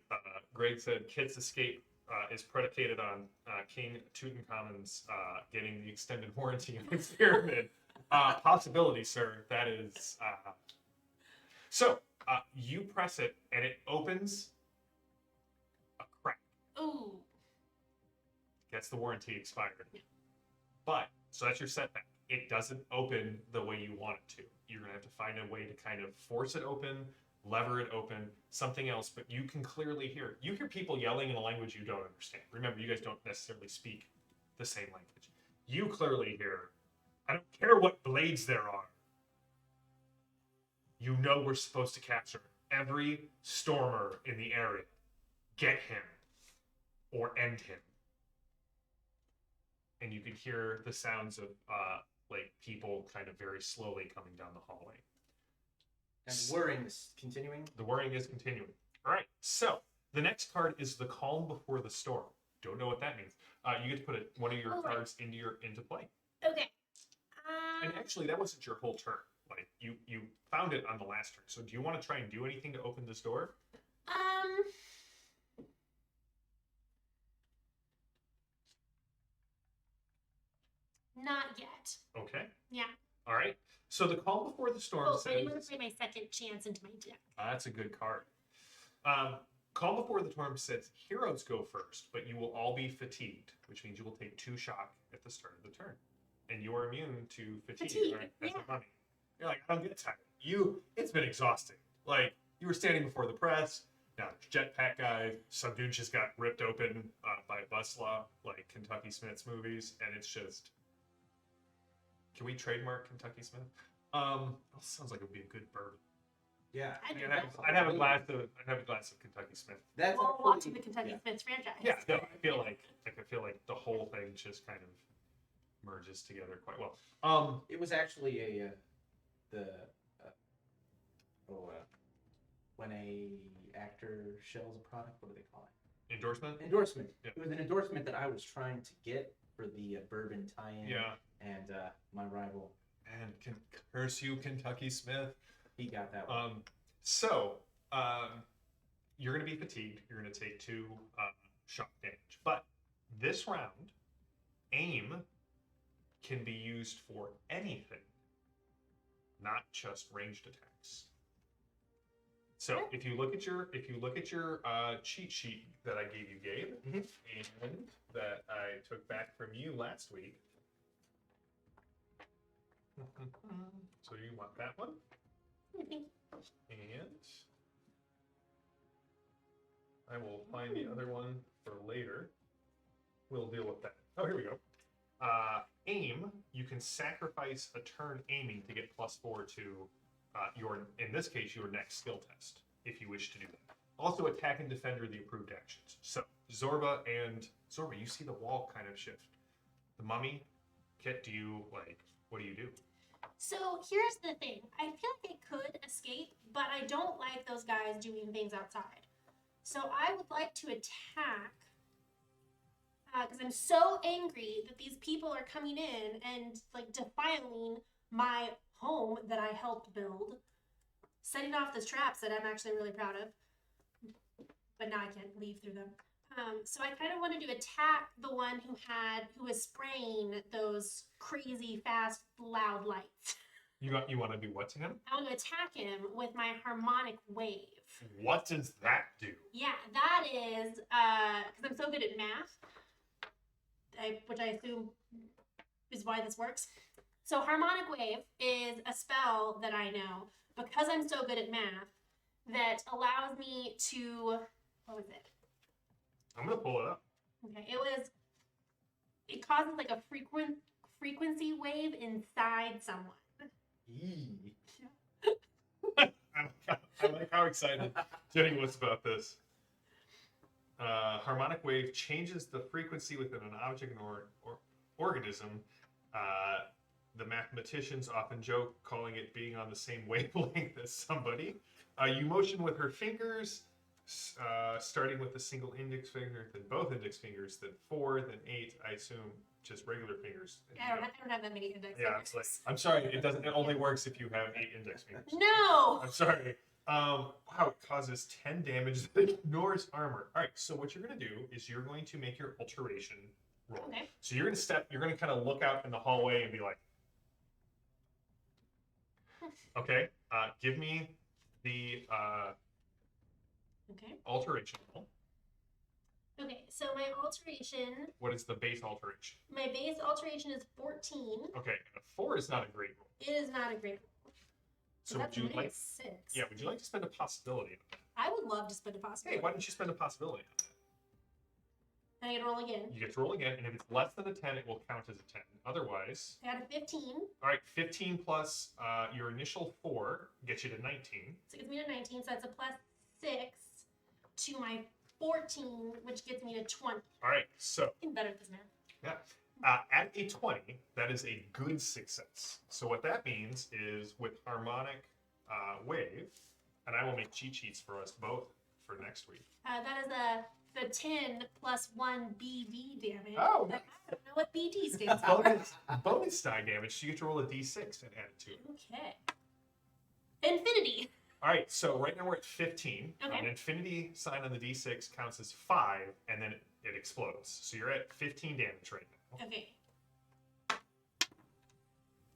Greg said Kit's escape is predicated on King Tutankhamun's getting the extended warranty on his pyramid. Possibility, sir. That is. So you press it and it opens a crack. Ooh. Gets the warranty expired. Yeah. But, so that's your setback. It doesn't open the way you want it to. You're going to have to find a way to kind of force it open, lever it open, something else, but you can clearly hear. You hear people yelling in a language you don't understand. Remember, you guys don't necessarily speak the same language. You clearly hear, I don't care what blades there are. You know we're supposed to capture every stormer in the area. Get him or end him. And you can hear the sounds of people kind of very slowly coming down the hallway. And worrying is continuing? The worrying is continuing. All right, so the next card is the calm before the storm. Don't know what that means. You get to put one of your cards into play. Okay. And actually, that wasn't your whole turn. Like you found it on the last turn. So do you want to try and do anything to open this door? Not yet. Okay. Yeah. All right. So the calm before the storm says. I'm going to play my second chance into my deck. That's a good card. Calm before the storm says heroes go first, but you will all be fatigued, which means you will take 2 shock at the start of the turn, and you are immune to fatigue. Right? As a mummy. You're like, I don't get tired. It's been exhausting. Like you were standing before the press. Now jetpack guy, some dude just got ripped open by a bus law, like Kentucky Smith's movies, and it's just. Can we trademark Kentucky Smith? Sounds like it would be a good bourbon. Yeah. I'd have a glass of Kentucky Smith. That's Well, watching the Kentucky Smiths franchise. Yeah, no, I feel like the whole thing just kind of merges together quite well. It was actually when a actor shells a product, what do they call it? Endorsement. Yeah. It was an endorsement that I was trying to get for the bourbon tie-in. Yeah. And my rival. And curse you, Kentucky Smith. He got that one. So you're going to be fatigued. You're going to take 2 shock damage. But this round, aim can be used for anything, not just ranged attacks. So if you look at your cheat sheet that I gave you, Gabe, and that I took back from you last week. So you want that one? And I will find the other one for later. We'll deal with that. Oh, here we go. Aim, you can sacrifice a turn aiming to get +4 to in this case, your next skill test, if you wish to do that. Also, attack and defend are the approved actions. So, Zorba, you see the wall kind of shift. The mummy, Kit, what do you do? So here's the thing. I feel like I could escape, but I don't like those guys doing things outside. So I would like to attack because I'm so angry that these people are coming in and like defiling my home that I helped build, setting off the traps that I'm actually really proud of. But now I can't leave through them. So I kind of wanted to attack the one who was spraying those crazy fast loud lights. You want to do what to him? I want to attack him with my harmonic wave. What does that do? Yeah, that is because I'm so good at math, which I assume is why this works. So harmonic wave is a spell that I know because I'm so good at math that allows me to, what was it? I'm gonna pull it up. Okay, it causes like a frequency wave inside someone. I like how excited Jenny was about this. Harmonic wave changes the frequency within an object or organism. The mathematicians often joke, calling it being on the same wavelength as somebody. You motion with her fingers, starting with a single index finger, then both index fingers, then 4, then 8. I assume just regular fingers. I don't have that many index Yeah, fingers. it's like, I'm sorry, it only works if you have 8 index fingers. No! I'm sorry. Wow, it causes 10 damage that ignores armor. All right, so what you're going to do is you're going to make your alteration roll. Okay. So you're going to kind of look out in the hallway and be like, okay, give me the Okay. alteration roll. Okay, so my alteration, What is the base alteration? my base alteration is 14. Okay, a 4 is not a great roll. It is not a great roll. So that's would you like? 6. Yeah, would you like to spend a possibility on that? I would love to spend a possibility. Hey, why don't you spend a possibility on that? And I get to roll again. You get to roll again, and if it's less than a 10, it will count as a 10. Otherwise, I got a 15, all right, 15 plus your initial 4 gets you to 19. so it gets me to 19, so that's a plus 6 to my 14, which gets me to 20. All right, so I'm better at this math. yeah, at a 20, that is a good success. So what that means is with harmonic wave, and I will make cheat sheets for us both for next week. That is the 10 plus 1 BD damage. Oh, But I don't know what BD stands for. bonus die damage, so you get to roll a d6 and add it to it. Okay. Infinity. All right, so right now we're at 15. Okay. An infinity sign on the d6 counts as 5, and then it explodes. So you're at 15 damage right now. Okay.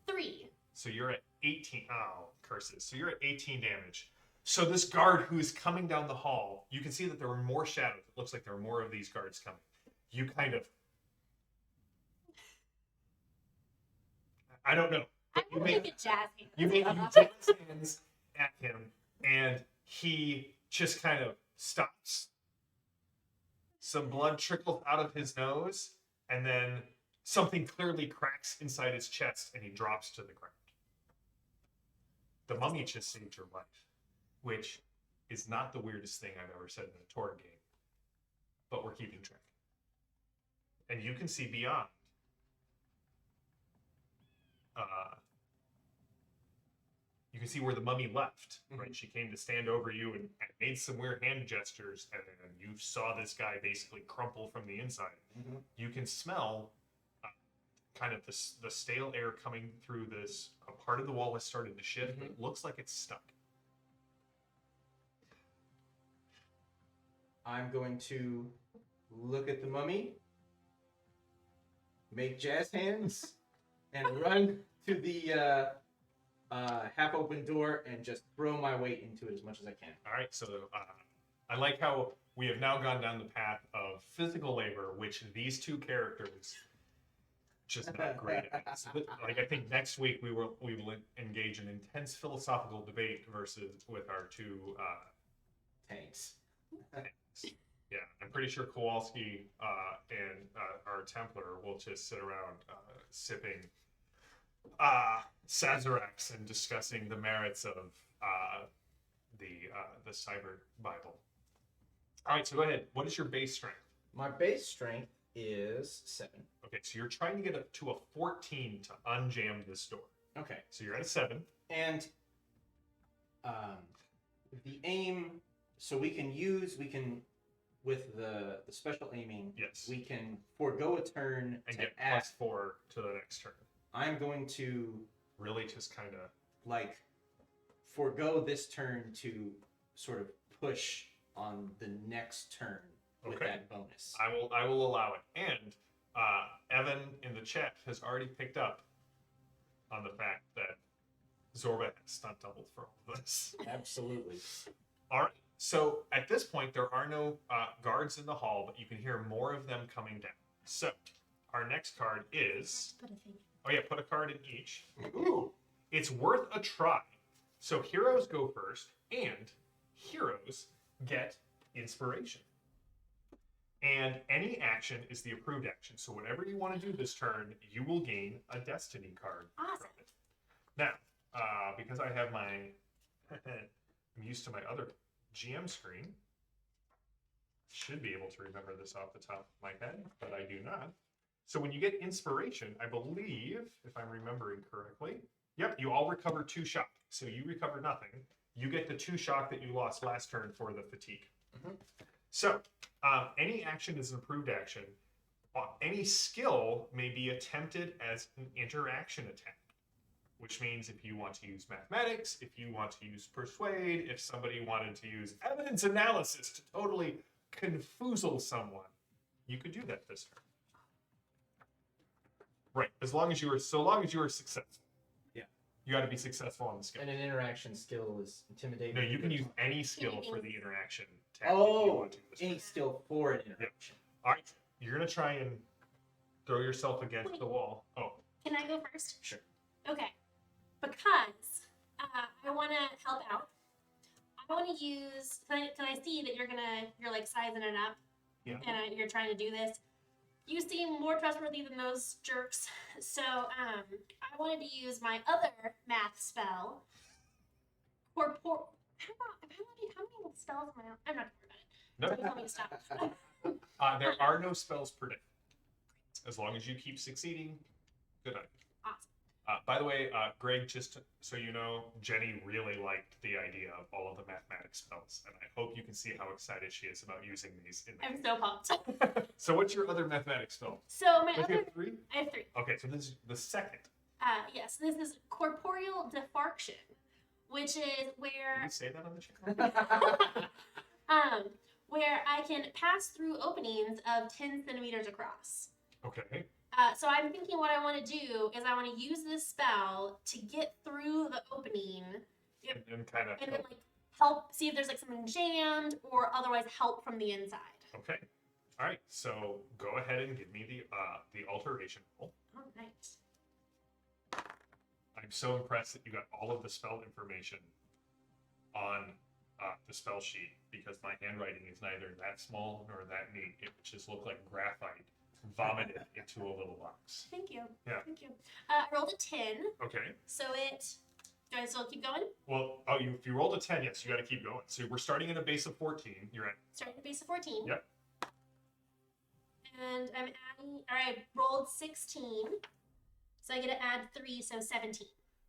3. So you're at 18. Oh, curses. So you're at 18 damage. So this guard who is coming down the hall, you can see that there are more shadows. It looks like there are more of these guards coming. You kind of... I don't know. I You want make, to get jazz hands. you make jazz hands at him, and he just kind of stops. Some blood trickles out of his nose, and then something clearly cracks inside his chest, and he drops to the ground. The mummy just saved your life, which is not the weirdest thing I've ever said in a Torg game, but we're keeping track. And you can see beyond. You can see where the mummy left, right? She came to stand over you and made some weird hand gestures, and then you saw this guy basically crumple from the inside. Mm-hmm. You can smell kind of the stale air coming through this. A part of the wall has started to shift, but it looks like it's stuck. I'm going to look at the mummy, make jazz hands, and run to the half-open door and just throw my weight into it as much as I can. All right, so I like how we have now gone down the path of physical labor, which these two characters just not great at. So, like, I think next week we will engage in intense philosophical debate versus with our two Tanks. yeah, I'm pretty sure Kowalski and our Templar will just sit around sipping Sazeracs and discussing the merits of the Cyber Bible. All right, so go ahead. What is your base strength? My base strength is 7. Okay, so you're trying to get up to a 14 to unjam this door. Okay. So you're at a 7. And the aim So we can with the special aiming. Yes. We can forego a turn And to get act. +4 to the next turn. I'm going to Really just kind of... like forego this turn to sort of push on the next turn with Okay. that bonus. I will allow it. And Evan in the chat has already picked up on the fact that Zorba has stunt doubled for all of this. Absolutely. All right. So at this point, there are no guards in the hall, but you can hear more of them coming down. So our next card is... Put a thing. Oh yeah, put a card in each. Ooh. It's worth a try. So heroes go first, and heroes get inspiration. And any action is the approved action. So whatever you want to do this turn, you will gain a destiny card Awesome. from it. Now, because I have my... I'm used to my other GM screen. Should be able to remember this off the top of my head, but I do not. So when you get inspiration, I believe, if I'm remembering correctly, yep, you all recover 2 shock. So you recover nothing. You get the 2 shock that you lost last turn for the fatigue. Mhm. So any action is an approved action. Any skill may be attempted as an interaction attack, which means if you want to use mathematics, if you want to use persuade, if somebody wanted to use evidence analysis to totally confoozle someone, you could do that this turn. Right, so long as you are successful. Yeah. You got to be successful on the skill. And an interaction skill is intimidating. No, you can use any skill for the interaction tag if you Oh, want to this any turn. skill for an interaction. All right, you're gonna try and throw yourself against the wall. Oh, Can I go first? Sure. Okay. Because I want to help out. I want to use. Can I see that you're like sizing it up, yeah. and you're trying to do this. You seem more trustworthy than those jerks. So I wanted to use my other math spell. How many spells am I on? I'm not No. going to tell me to stop. There are no spells per day. As long as you keep succeeding, good night. Awesome. By the way, Greg, just so you know, Jenny really liked the idea of all of the mathematics spells, and I hope you can see how excited she is about using these in I'm so pumped. So what's your other mathematics spell? So my Don't you other, have 3? I have 3. Okay, so this is the second. Yes, this is corporeal defarction, which is Can where you say that on the channel? where I can pass through openings of 10 centimeters across. Okay. So I'm thinking what I want to do is I want to use this spell to get through the opening And kind of. and then like help see if there's like something jammed or otherwise help from the inside. Okay. All right. So go ahead and give me the alteration roll. All right. I'm so impressed that you got all of the spell information on the spell sheet because my handwriting is neither that small nor that neat. It would just look like graphite vomited into a little box. Thank you. Yeah. Thank you. I rolled a 10, Okay. so do I still keep going? Well, if you rolled a 10, yes, you got to keep going. So we're starting at a base of 14. You're at. Starting at base of 14. Yep. And I'm adding, or I rolled 16, so I get to add 3, so 17.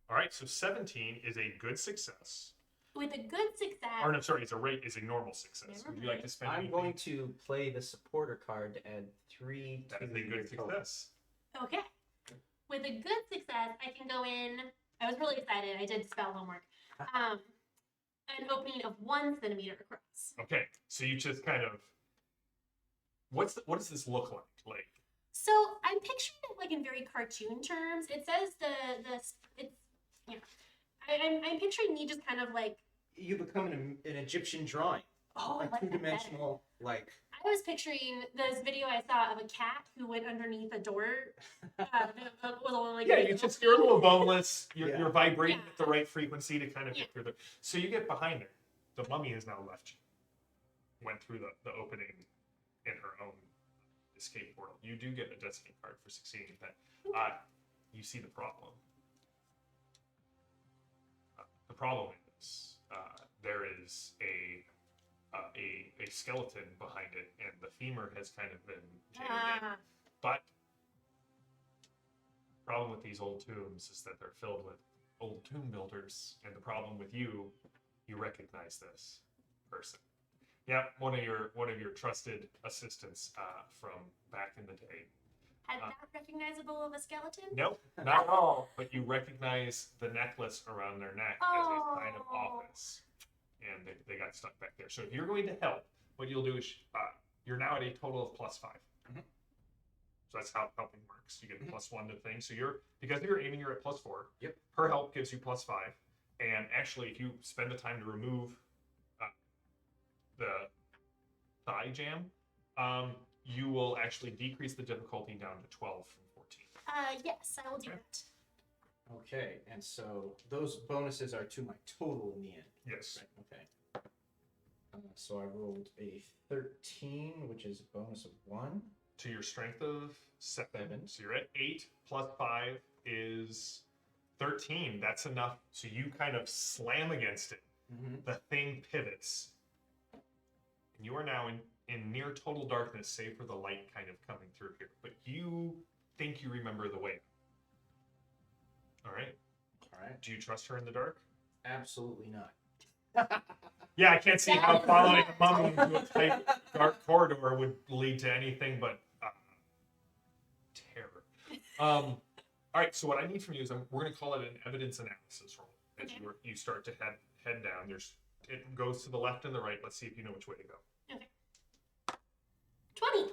All right. So 17 is a good success. With a good success. Or no, sorry, it's a normal success. Never Would you like to spend? I'm anything? going to play the supporter card to add 3 That to is a your good total. success. Okay. With a good success, I can go in. I was really excited. I did spell homework. An opening of 1 centimeter across. Okay, so you just kind of. What does this look like? Like. So I'm picturing it like in very cartoon terms. It says it's yeah. I'm picturing me just kind of like. You become an Egyptian drawing. Oh, I Like like that better. two-dimensional, like. I was picturing this video I saw of a cat who went underneath a door. Yeah, you're a little boneless. You're, Yeah. you're vibrating Yeah. at the right frequency to kind of Yeah. get through the. So you get behind her. The mummy has now left you. Went through the opening in her own escape portal. You do get a destiny card for succeeding that. You see the problem. The problem is there is a skeleton behind it, and the femur has kind of been jammed in. But the problem with these old tombs is that they're filled with old tomb builders, and the problem with you recognize this person. Yeah, one of your trusted assistants from back in the day. Had that recognizable of a skeleton? Nope, not at all. But you recognize the necklace around their neck as a sign of office, and they got stuck back there. So if you're going to help, what you'll do is you're now at a total of +5. Mm-hmm. So that's how helping works. You get +1 to things. So because you're aiming, you're at +4. Yep. Her help gives you +5, and actually, if you spend the time to remove the thigh jam, you will actually decrease the difficulty down to 12 from 14. Yes, I will do Okay. that. Okay, and so those bonuses are to my total in the end. Yes. Right. Okay. So I rolled a 13, which is a bonus of 1. To your strength of 7. 7. So you're at 8 plus 5 is 13. That's enough. So you kind of slam against it. Mm-hmm. The thing pivots. And you are now in near total darkness, save for the light kind of coming through here. But you think you remember the way. All right. All right. Do you trust her in the dark? Absolutely not. Yeah, I can't see That how is following a not. mummy into a tight, dark corridor would lead to anything but terror. All right, so what I need from you is we're going to call it an evidence analysis roll. As Okay. you start to head down, it goes to the left and the right. Let's see if you know which way to go. 20.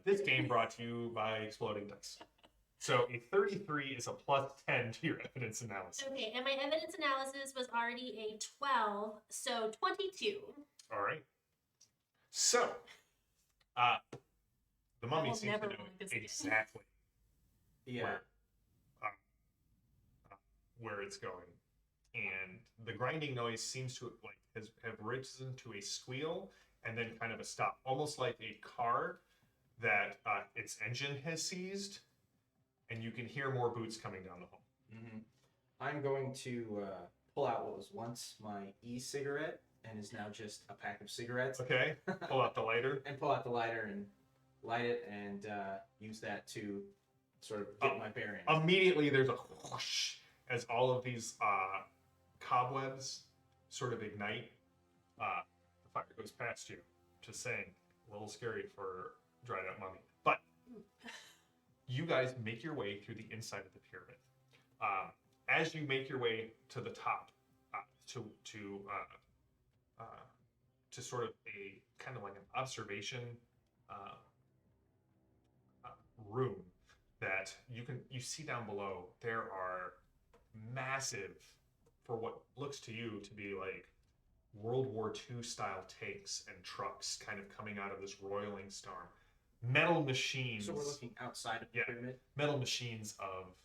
This game brought to you by Exploding Dice. So a 33 is a +10 to your evidence analysis. Okay, and my evidence analysis was already a 12, so 22. All right. So, the mummy will seems never to know want this again. exactly Yeah. where it's going, and the grinding noise seems to have risen to a squeal and then kind of a stop, almost like a car that its engine has seized, and you can hear more boots coming down the hall. Mm-hmm. I'm going to pull out what was once my e-cigarette and is now just a pack of cigarettes. Okay, pull out the lighter. And pull out the lighter and light it and use that to sort of get my bearings. Immediately, there's a whoosh as all of these cobwebs sort of ignite. The fire goes past you, just saying, a little scary for dried out mummy. But you guys make your way through the inside of the pyramid. As you make your way to the top, to sort of a kind of like an observation room that you see down below, there are massive, for what looks to you to be like World War II style tanks and trucks kind of coming out of this roiling storm. Metal machines. So we're looking outside of the pyramid? Metal machines of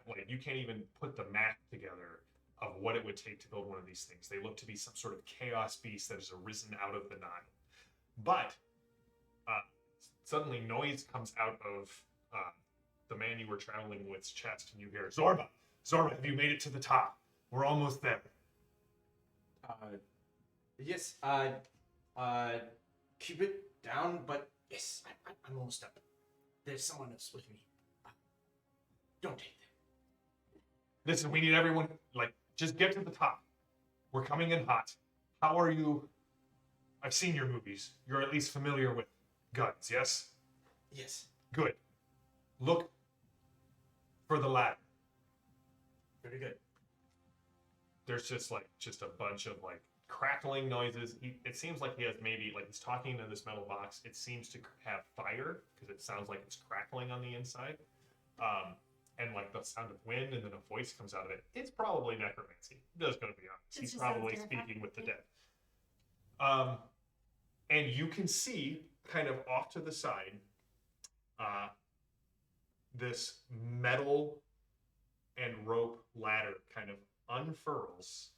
like you can't even put the math together of what it would take to build one of these things. They look to be some sort of chaos beast that has arisen out of the Nile. But suddenly noise comes out of the man you were traveling with's chest, and you hear, Zorba, have you made it to the top? We're almost there. Yes, keep it down, but yes, I'm almost up. There's someone else with me. Don't take them. Listen, we need everyone, just get to the top. We're coming in hot. How are you? I've seen your movies. You're at least familiar with guns, yes? Yes. Good. Look for the ladder. Very good. There's just a bunch of crackling noises. It seems like he has maybe he's talking to this metal box. It seems to have fire because it sounds like it's crackling on the inside. And the sound of wind, and then a voice comes out of it. It's probably necromancy. Just gonna be honest. He's probably speaking with the dead. And you can see kind of off to the side this metal and rope ladder kind of unfurls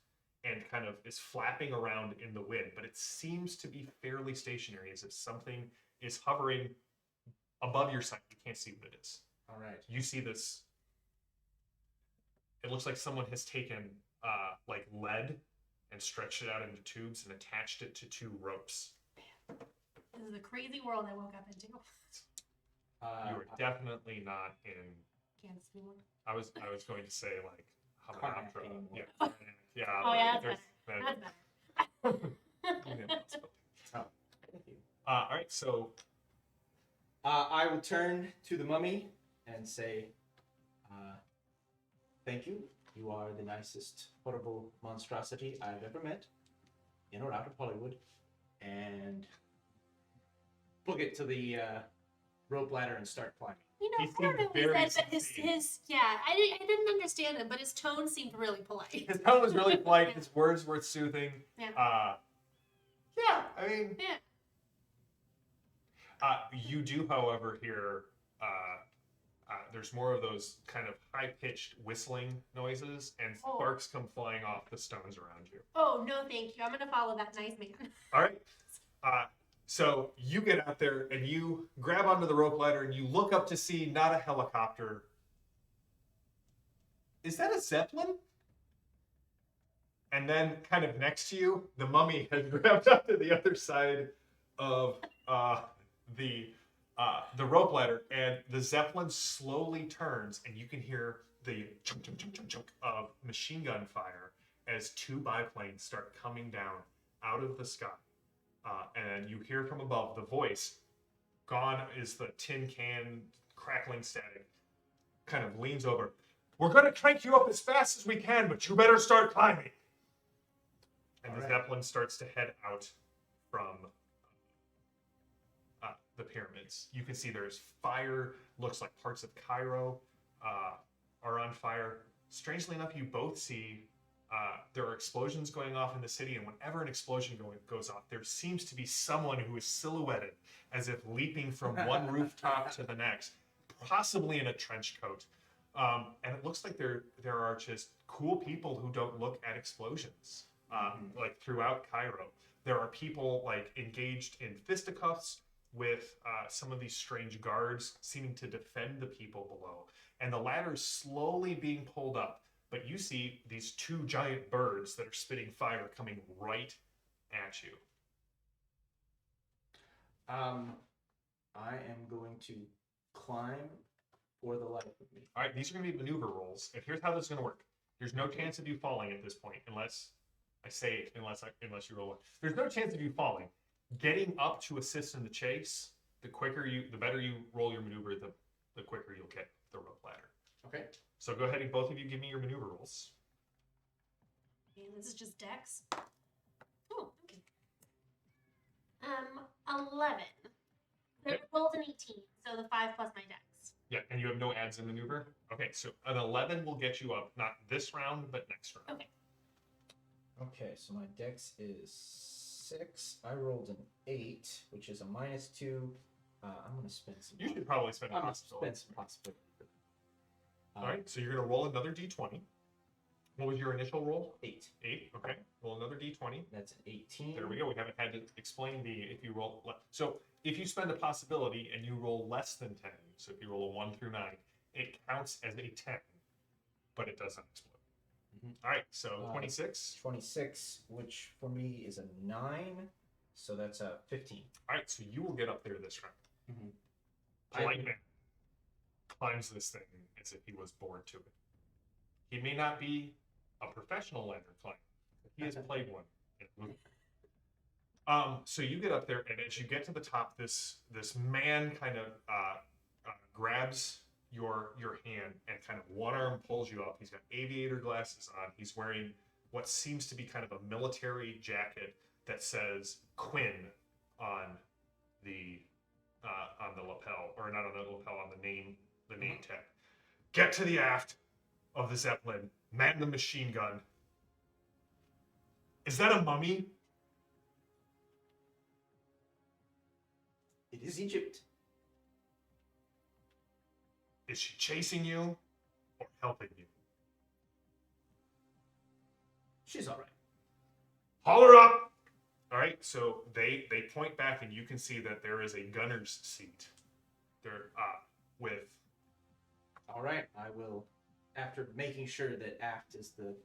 and kind of is flapping around in the wind, but it seems to be fairly stationary, as if something is hovering above your sight. You can't see what it is. All right. You see this. It looks like someone has taken lead and stretched it out into tubes and attached it to 2 ropes. This is a crazy world I woke up into. You are definitely not in Kansas anymore. I was going to say like Karnak Hamanoptera. anymore. Yeah. Karnak, yeah. Oh, yeah, that's there's- That's better. yeah, possibility. Oh, thank you. All right, so I will turn to the mummy and say, thank you. You are the nicest horrible monstrosity I've ever met, in or out of Hollywood. And book it to the rope ladder and start climbing. You know, He I don't seemed know what very he said, but sincere. his yeah, I didn't understand him, but his tone seemed really polite. his tone was really polite. His words were soothing. Yeah. Yeah, I mean, Yeah. you do, however, hear there's more of those kind of high-pitched whistling noises, and Oh. sparks come flying off the stones around you. Oh no, thank you. I'm gonna follow that nice man. All right. So you get out there and you grab onto the rope ladder and you look up to see not a helicopter. Is that a Zeppelin? And then, kind of next to you, the mummy has grabbed onto the other side of the rope ladder, and the Zeppelin slowly turns, and you can hear the chunk, chunk, chunk, chunk, chunk of machine gun fire as two biplanes start coming down out of the sky. And you hear from above the voice. Gone is the tin can crackling static. Kind of leans over. We're going to crank you up as fast as we can, but you better start climbing. And All the right. Zeppelin starts to head out from the pyramids. You can see there's fire. Looks like parts of Cairo are on fire. Strangely enough, you both see there are explosions going off in the city, and whenever an explosion goes off, there seems to be someone who is silhouetted as if leaping from one rooftop to the next, possibly in a trench coat. And it looks like there are just cool people who don't look at explosions, like throughout Cairo. There are people like engaged in fisticuffs with some of these strange guards seeming to defend the people below. And the ladder's slowly being pulled up, but you see these two giant birds that are spitting fire coming right at you. I am going to climb for the life of me. All right, these are going to be maneuver rolls, and here's how this is going to work. There's no chance of you falling at this point, unless I say it, unless you roll it. There's no chance of you falling. Getting up to assist in the chase, the better you roll your maneuver, the quicker you'll get the rope ladder. Okay. So go ahead and both of you give me your maneuver rolls. Okay, this is just Dex. Oh, okay. 11. I rolled an 18, so the 5 plus my Dex. Yeah, and you have no adds in maneuver? Okay, so an 11 will get you up, not this round, but next round. Okay. Okay, so my dex is 6. I rolled an 8, which is a -2. I'm going to spend some. You should probably spend a I'm gonna possibility. spend some possibility. All right, so you're going to roll another d20. What was your initial roll? 8. 8, okay. Roll another d20. That's an 18. There we go. We haven't had to explain if you roll. So if you spend a possibility and you roll less than 10, so if you roll a 1 through 9, it counts as a 10, but it doesn't explode. All right, so 26. 26, which for me is a 9, so that's a 15. All right, so you will get up there this round. Mhm. Polite man climbs this thing as if he was born to it. He may not be a professional ladder climber, but he has played one. So you get up there, and as you get to the top, this man kind of grabs your hand and kind of one arm pulls you up. He's got aviator glasses on. He's wearing what seems to be kind of a military jacket that says Quinn on the lapel, or not on the lapel, on the name tag. Get to the aft of the Zeppelin. Man the machine gun. Is that a mummy? It is Egypt. Is she chasing you or helping you? She's all right. Haul her up! All right, so they point back, and you can see that there is a gunner's seat there with... All right. I will, after making sure that aft is the.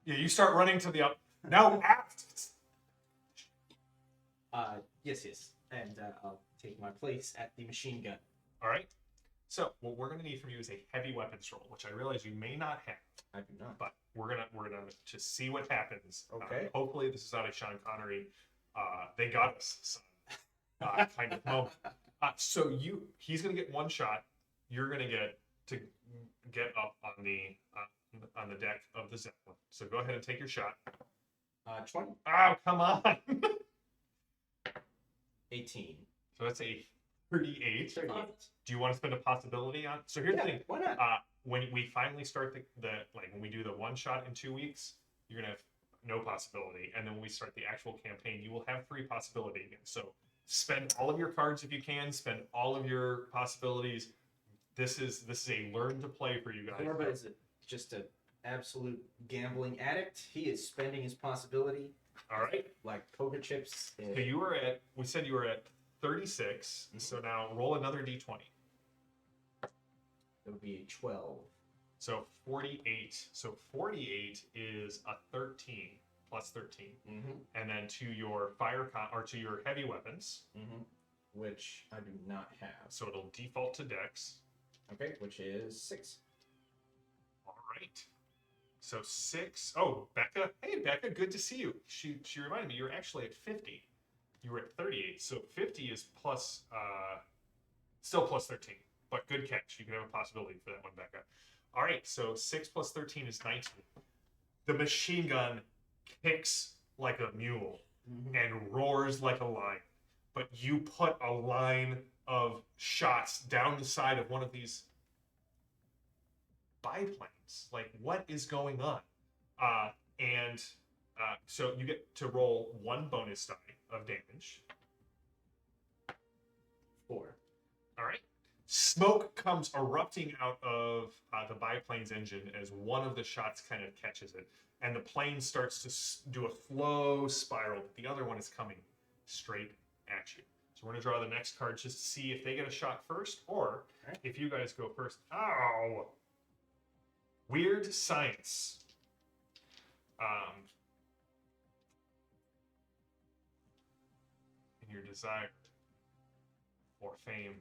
Yeah, you start running to the up. Now aft! Yes. And I'll take my place at the machine gun. All right. So what we're gonna need from you is a heavy weapons roll, which I realize you may not have, I do not. but we're gonna just see what happens. Okay. Hopefully this is not a Sean Connery. They got us, son. Kind of moment. So he's gonna get one shot. You're gonna get up on the deck of the Zeppelin. So go ahead and take your shot. 20. Oh, come on. 18. So that's a 38. 38. Do you want to spend a possibility on? So here's the thing. Why not? When we finally start when we do the one shot in 2 weeks, you're gonna have no possibility, and then when we start the actual campaign, you will have 3 possibility again. So spend all of your cards if you can. Spend all of your possibilities. This is a learn to play for you guys. Zorba is just an absolute gambling addict. He is spending his possibility. All right. Like poker chips. So we said you were at 36. So now roll another d20. It would be a 12. So 48. So 48 is a 13 plus 13. Mm-hmm. And then to your to your heavy weapons. Mm-hmm. Which I do not have. So it'll default to Dex. Okay, which is 6. All right. So 6. Oh, Becca. Hey, Becca, good to see you. She reminded me you're actually at 50. You were at 38. So 50 is plus, still plus 13. But good catch. You can have a possibility for that one, Becca. All right. So 6 plus 13 is 19. The machine gun kicks like a mule and roars like a lion. But you put a line of shots down the side of one of these biplanes. Like, what is going on? So you get to roll 1 bonus die of damage. 4. All right. Smoke comes erupting out of the biplane's engine as one of the shots kind of catches it, and the plane starts to do a slow spiral. But the other one is coming straight at you. So we're going to draw the next card just to see if they get a shot first, or if you guys go first. Ow! Weird science. In your desire for fame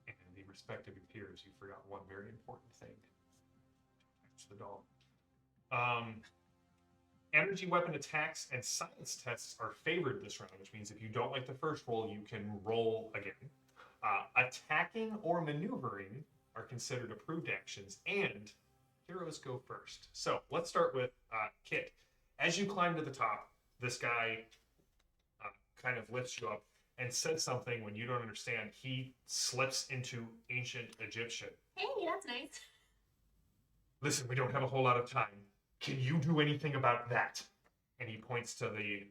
and the respect of your peers, you forgot one very important thing. Attach the doll. Energy weapon attacks and science tests are favored this round, which means if you don't like the first roll, you can roll again. Attacking or maneuvering are considered approved actions, and heroes go first. So let's start with Kit. As you climb to the top, this guy kind of lifts you up and says something when you don't understand. He slips into ancient Egyptian. Hey, that's nice. Listen, we don't have a whole lot of time. Can you do anything about that? And he points to the...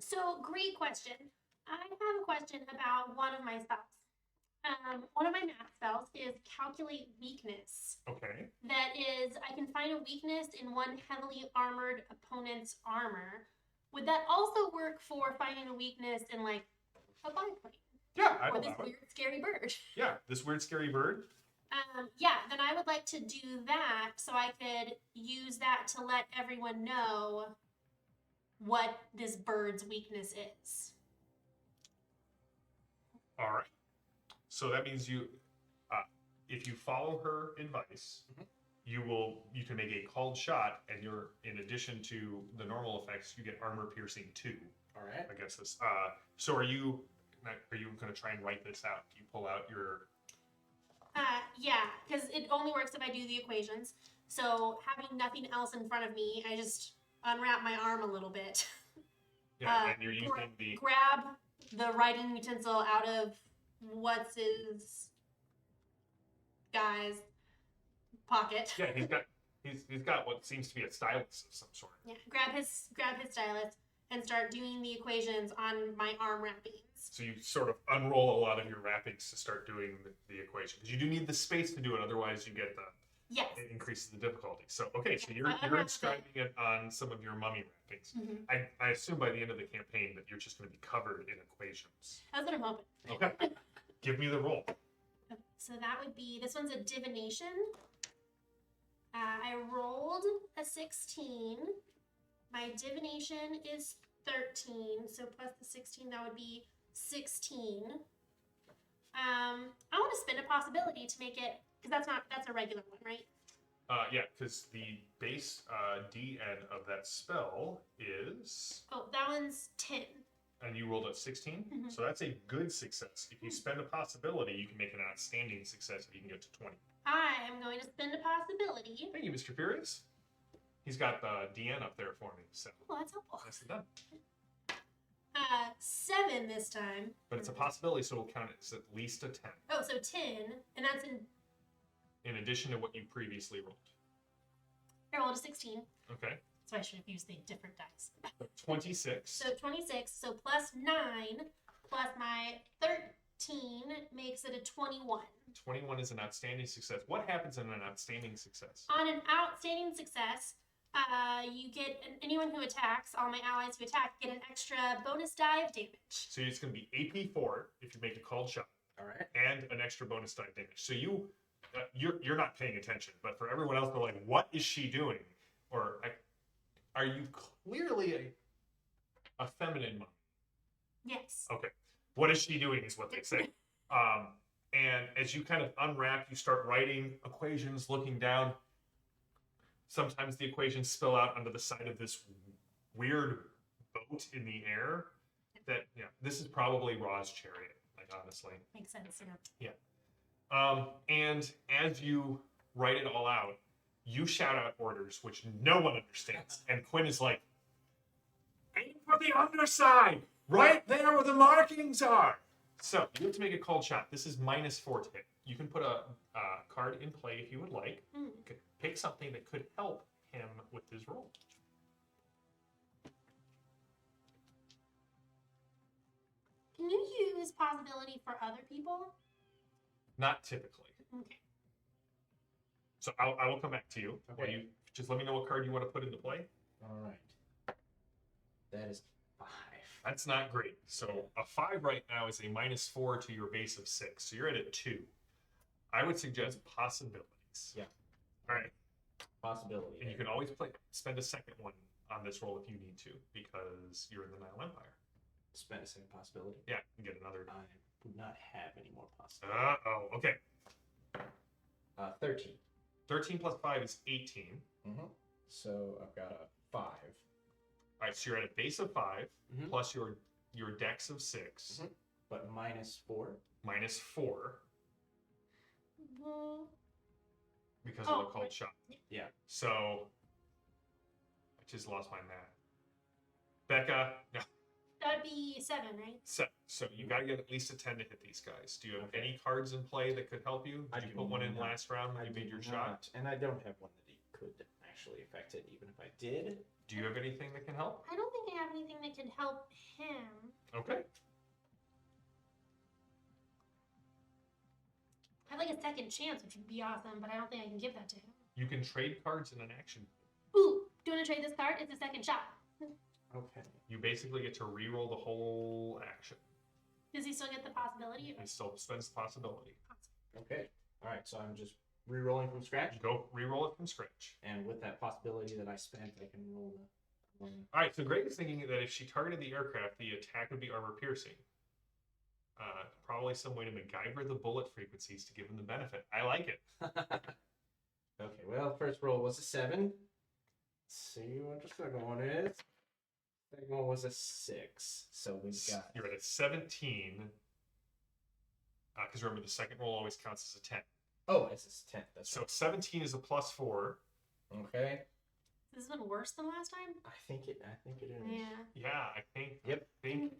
So, great question. I have a question about one of my spells. One of my math spells is Calculate Weakness. Okay. That is, I can find a weakness in one heavily armored opponent's armor. Would that also work for finding a weakness in, like, a biplane? Yeah, I Or don't this know. weird, scary bird? Yeah, this weird, scary bird. Yeah, then I would like to do that so I could use that to let everyone know what this bird's weakness is. All right. So that means you, if you follow her advice, you can make a called shot, and you're, in addition to the normal effects, you get armor piercing 2. All right. I guess this. So are you going to try and write this out? Do you pull out your... Yeah, because it only works if I do the equations. So having nothing else in front of me, I just unwrap my arm a little bit. Yeah, and you're using the... Grab the writing utensil out of what's his guy's pocket. Yeah, he's got what seems to be a stylus of some sort. Yeah, grab his stylus and start doing the equations on my arm wrappings. So you sort of unroll a lot of your wrappings to start doing the equation, because you do need the space to do it. Otherwise, you get Yes. it increases the difficulty. So okay, so you're I inscribing it on some of your mummy wrappings. Mm-hmm. I assume by the end of the campaign that you're just going to be covered in equations. That's what I'm hoping. Okay, give me the roll. So that would be, this one's a divination. I rolled a 16. My divination is 13, so plus the 16, that would be 16. I want to spend a possibility to make it, because that's a regular one, right? Yeah, because the base DN of that spell is, Oh, that one's 10. and you rolled a 16, Mhm. so that's a good success. If you spend a possibility, you can make an outstanding success if you can get to 20. I am going to spend a possibility. Thank you, Mr. Furious. He's got the DN up there for me, so Oh, that's helpful. nicely done. 7 this time. But it's a possibility, so we'll count it as at least a 10, Oh, so 10, and that's in addition to what you previously rolled. I rolled a 16, Okay, so I should have used the different dice. so 26. So 26, so plus 9, plus my 13 makes it a 21. 21 is an outstanding success. What happens in an outstanding success? On an outstanding success, you get anyone who attacks, all my allies who attack, get an extra bonus die of damage. So it's going to be AP4 if you make a called shot, All right. and an extra bonus die of damage. So you're not paying attention, but for everyone else, they're like, "What is she doing?" Or are you clearly a feminine mummy? Yes. Okay, what is she doing? Is what they say. And as you kind of unwrap, you start writing equations, looking down. Sometimes the equations spill out onto the side of this weird boat in the air. That, yeah, this is probably Ra's chariot, like, honestly. Makes sense. Yeah. And as you write it all out, you shout out orders, which no one understands. And Quinn is like, "Aim for the underside, right there where the markings are." So you have to make a called shot. This is -4 to hit. You can put a card in play if you would like. You could pick something that could help him with his roll. Can you use possibility for other people? Not typically. Okay. So I will come back to you. Okay. Will you just let me know what card you want to put into play? All right. That is 5. That's not great. So a 5 right now is a -4 to your base of 6. So you're at a 2. I would suggest possibilities. Yeah. All right. Possibility. And you can always spend a second one on this roll if you need to, because you're in the Nile Empire. Spend a second possibility. Yeah, and get another. I do not have any more possibilities. Okay. 13. 13 plus 5 is 18. Mm-hmm. So I've got a 5. All right, so you're at a base of 5 Mhm. plus your dex of 6 Mhm. But -4. -4 Well, because Oh, of the called right. shot. Yeah. So I just lost my math. Becca, no. that'd be 7, right? So you got to get at least a 10 to hit these guys. Do you have Okay. any cards in play that could help you? I Did you do put one in not. last round when you made your shot? And I don't have one that he could actually affect it, even if I did. Do you have anything that can help? I don't think I have anything that can help him. Okay. I have like a second chance, which would be awesome, but I don't think I can give that to him. You can trade cards in an action. Ooh, do you want to trade this card? It's a second shot. Okay. You basically get to re-roll the whole action. Does he still get the possibility? He still spends the possibility. Okay. All right. So I'm just re-rolling from scratch, Go re-roll it from scratch. and with that possibility that I spent, I can roll the one. All right, so Greg is thinking that if she targeted the aircraft, the attack would be armor piercing. Probably some way to MacGyver the bullet frequencies to give him the benefit. I like it. Okay. Well, first roll was a 7. Let's see what the second one is. Second one was a 6. So we've got. You're at a 17. Because remember, the second roll always counts as a 10. Oh, it's a 10. That's So 17 is a +4. right. Okay. This has been worse than last time? I think it is. Yeah. Yeah, I think. Yep.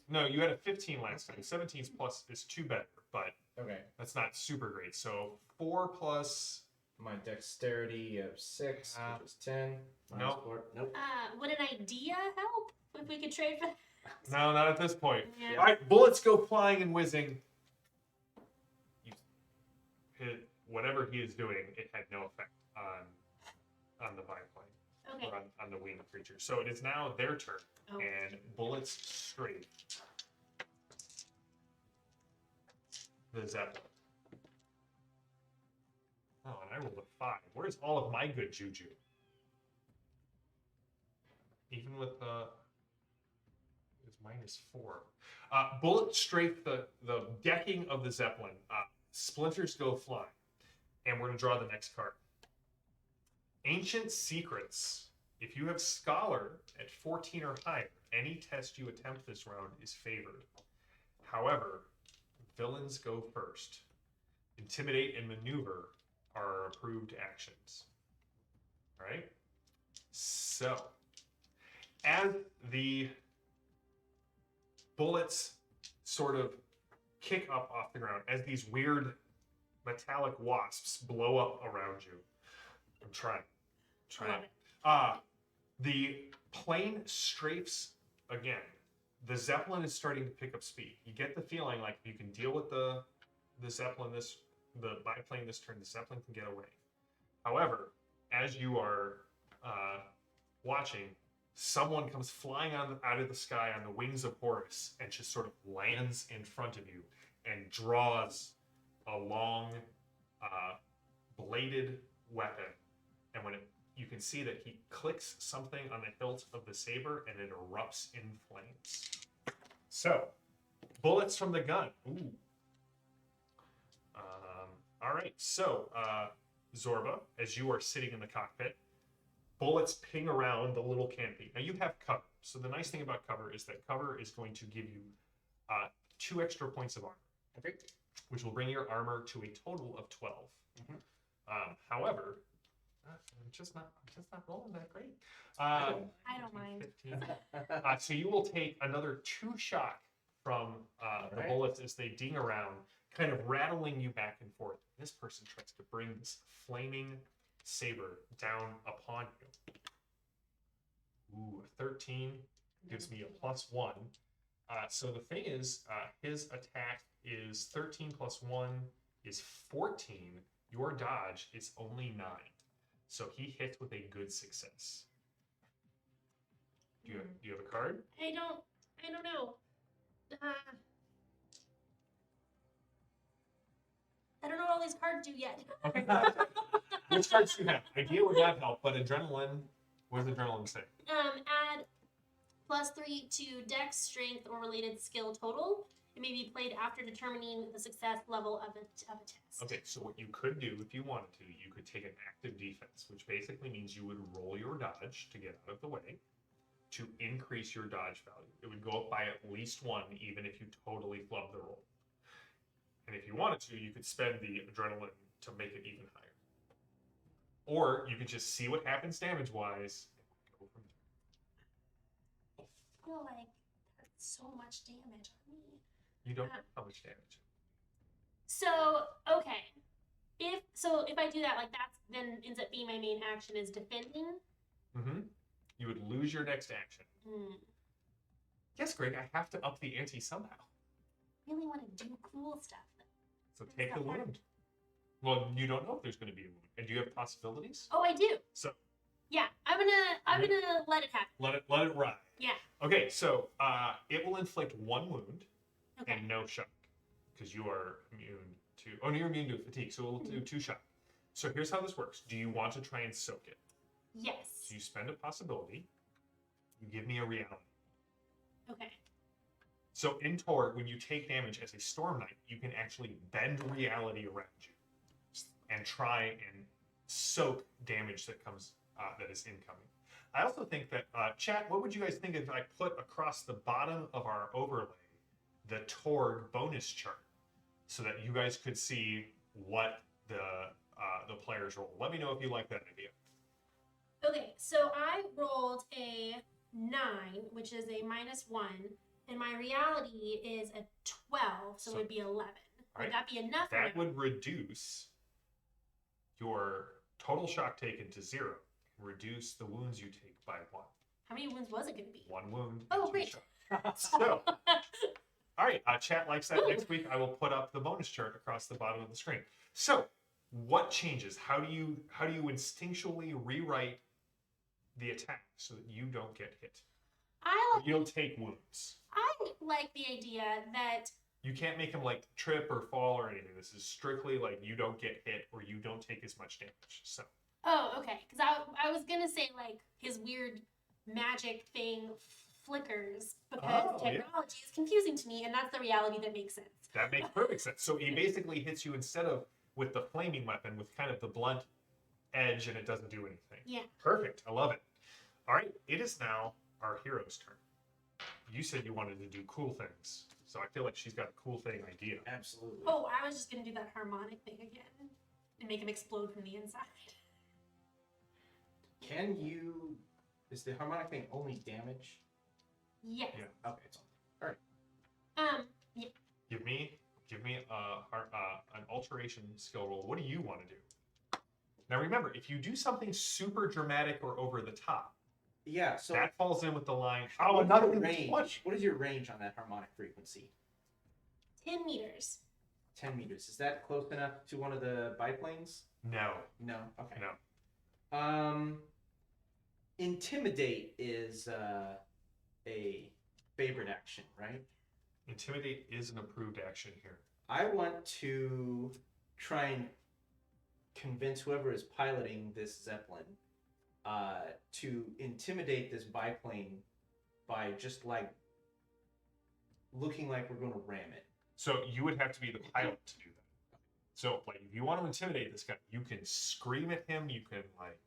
No, you had a 15 last time. 17's plus is 2 better, but Okay. that's not super great. So 4 plus. My dexterity of 6, which is 10. Nope. 4. Nope. Would an idea help if we could trade for? No, not at this point. Yeah. All right, bullets go flying and whizzing. You hit whatever he is doing. It had no effect on the biplane Okay. or on the winged creature. So it is now their turn, Oh. and bullets straight. The Zeppelin. Oh, and I rolled a 5. Where's all of my good juju? Even with is -4. Bullets strafe the decking of the Zeppelin. Splinters go flying. And we're going to draw the next card. Ancient Secrets. If you have Scholar at 14 or higher, any test you attempt this round is favored. However, villains go first. Intimidate and Maneuver are approved actions. All right? So, as the bullets sort of kick up off the ground, as these weird metallic wasps blow up around you. I'm trying. The plane strafes again. The Zeppelin is starting to pick up speed. You get the feeling like if you can deal with the Zeppelin the biplane this turn, the Zeppelin can get away. However, as you are watching, someone comes flying out of the sky on the wings of Horus and just sort of lands in front of you and draws a long bladed weapon. And you can see that he clicks something on the hilt of the saber and it erupts in flames. So, bullets from the gun. Ooh. All right, so Zorba, as you are sitting in the cockpit, bullets ping around the little canopy. Now you have cover. So the nice thing about cover is that cover is going to give you 2 extra points of armor. Okay. Which will bring your armor to a total of 12. Mm-hmm. However, I'm just not rolling that great. I don't mind. 15. So you will take another 2 shock from the bullets as they ding around, kind of rattling you back and forth. This person tries to bring this flaming saber down upon you. Ooh, a 13 gives me a +1. So the thing is, his attack is 13 + 1 is 14. Your dodge is only 9. So he hits with a good success. Do you have a card? I don't know. I don't know what all these cards do yet. Okay. Which cards do you have? Idea would not help, but adrenaline. What does adrenaline say? Add +3 to Dex, Strength, or related skill total. It may be played after determining the success level of a test. Okay, so what you could do if you wanted to, you could take an active defense, which basically means you would roll your dodge to get out of the way to increase your dodge value. It would go up by at least 1, even if you totally flub the roll. And if you wanted to, you could spend the adrenaline to make it even higher. Or you could just see what happens damage-wise and go from there. I feel like that's so much damage on me. You don't know how much damage. So, okay. If I do that, like that then ends up being my main action is defending. Mm-hmm. You would lose your next action. Yes, Greg, I have to up the ante somehow. I really want to do cool stuff. So take the wound. Well, you don't know if there's going to be a wound. And do you have possibilities? Oh, I do. So yeah, I'm gonna let it happen. Let it ride. Yeah. Okay, so it will inflict 1 wound Okay. and no shock because you are immune to. Oh, no, you're immune to fatigue, so we'll do 2 shock. So here's how this works. Do you want to try and soak it? Yes. So you spend a possibility. You give me a reality. Okay. So in Torg, when you take damage as a Storm Knight, you can actually bend reality around you and try and soak damage that comes that is incoming. I also think that, chat, what would you guys think if I put across the bottom of our overlay the Torg bonus chart so that you guys could see what the players roll? Let me know if you like that idea. Okay, so I rolled a 9, which is a -1, and my reality is a 12, so it would be 11. Would that be enough? That would reduce your total shock taken to 0. Reduce the wounds you take by 1. How many wounds was it going to be? 1 wound. Oh, 2 great. shock. So, all right, chat likes that. Next week, I will put up the bonus chart across the bottom of the screen. So, what changes? How do you instinctually rewrite the attack so that you don't get hit? You don't take wounds. I like the idea that You can't make him like trip or fall or anything. This is strictly like you don't get hit or you don't take as much damage. So. Oh, okay. Because I was gonna say like his weird magic thing flickers because Oh, yeah. technology is confusing to me, and that's the reality that makes sense. That makes perfect sense. So he basically hits you instead of with the flaming weapon, with kind of the blunt edge, and it doesn't do anything. Yeah. Perfect. I love it. All right, it is now our hero's turn. You said you wanted to do cool things, so I feel like she's got a cool thing idea. Absolutely. Oh, I was just gonna do that harmonic thing again and make him explode from the inside. Can you? Is the harmonic thing only damage? Yes. Yeah. Okay, it's on. Yeah. Give me an alteration skill roll. What do you want to do? Now remember, if you do something super dramatic or over the top, Yeah. So that falls in with the line. what is another your range? punch. What is your range on that harmonic frequency? 10 meters. 10 meters. Is that close enough to one of the biplanes? No. No. Okay. No. Intimidate is a favorite action, right? Intimidate is an approved action here. I want to try and convince whoever is piloting this Zeppelin to intimidate this biplane by just like looking like we're going to ram it. So you would have to be the pilot to do that. So like, if you want to intimidate this guy, you can scream at him. You can like.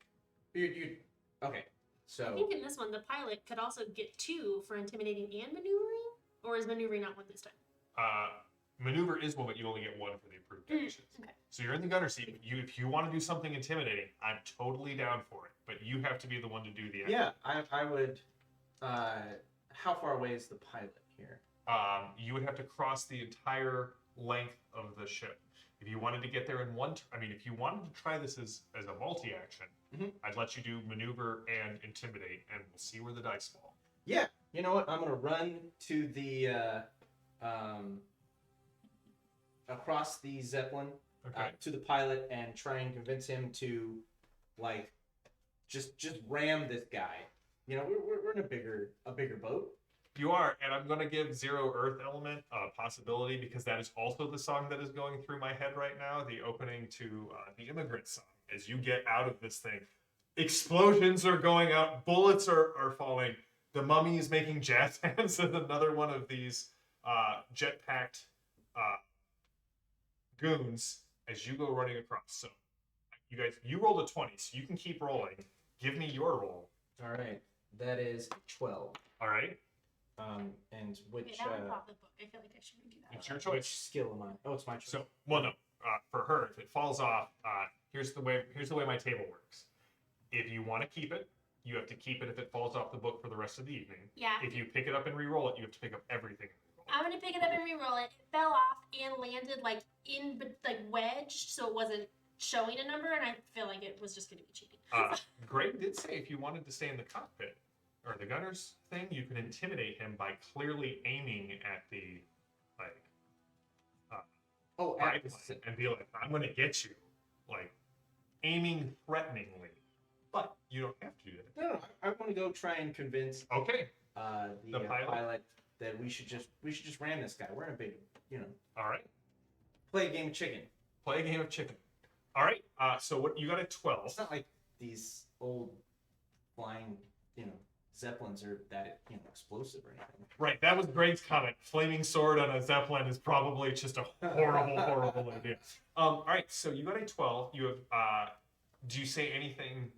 Okay. So I think in this one, the pilot could also get 2 for intimidating and maneuvering, or is maneuvering not one this time? Maneuver is one, but you only get 1 for the approved actions. Okay. So you're in the gunner seat. But if you want to do something intimidating, I'm totally down for it. But you have to be the one to do the action. yeah, I would. How far away is the pilot here? You would have to cross the entire length of the ship. If you wanted to get there in one, if you wanted to try this as a multi-action, Mhm. I'd let you do maneuver and intimidate, and we'll see where the dice fall. Yeah. You know what? I'm gonna run to the across the Zeppelin Okay. to the pilot and try and convince him to like just ram this guy. You know, we're in a bigger boat. You are, and I'm going to give Zero Earth Element a possibility because that is also the song that is going through my head right now, the opening to the Immigrant song. As you get out of this thing, explosions are going out, bullets are falling, the Mummy is making jazz hands as another one of these jet-packed goons as you go running across. So, you guys, you rolled a 20, so you can keep rolling. Give me your roll. All right. That is 12. All right? And which Okay, that one's off the book. I feel like I should redo that. It's your which choice. skill am I? Oh, it's my choice. So, well, no. For her, if it falls off, here's the way my table works. If you want to keep it, you have to keep it if it falls off the book for the rest of the evening. Yeah. If you pick it up and re-roll it, you have to pick up everything. And re-roll it. I'm gonna pick it up and re-roll it. It fell off and landed like wedged, so it wasn't showing a number, and I feel like it was just gonna be cheating. Greg did say if you wanted to stay in the cockpit or the gunner's thing, you can intimidate him by clearly aiming at the Oh, biplane and be like, "I'm going to get you," like aiming threateningly. But you don't have to do that. No, I want to go try and convince Okay. the pilot that we should just ram this guy. We're in a big, All right. play a game of chicken. Play a game of chicken. All right. So what you got a 12. It's not like these old flying, Zeppelins are that explosive or anything. Right. That was Greg's comment. Flaming sword on a zeppelin is probably just a horrible, horrible idea. All right. So you got a 12. You have. Do you say anything?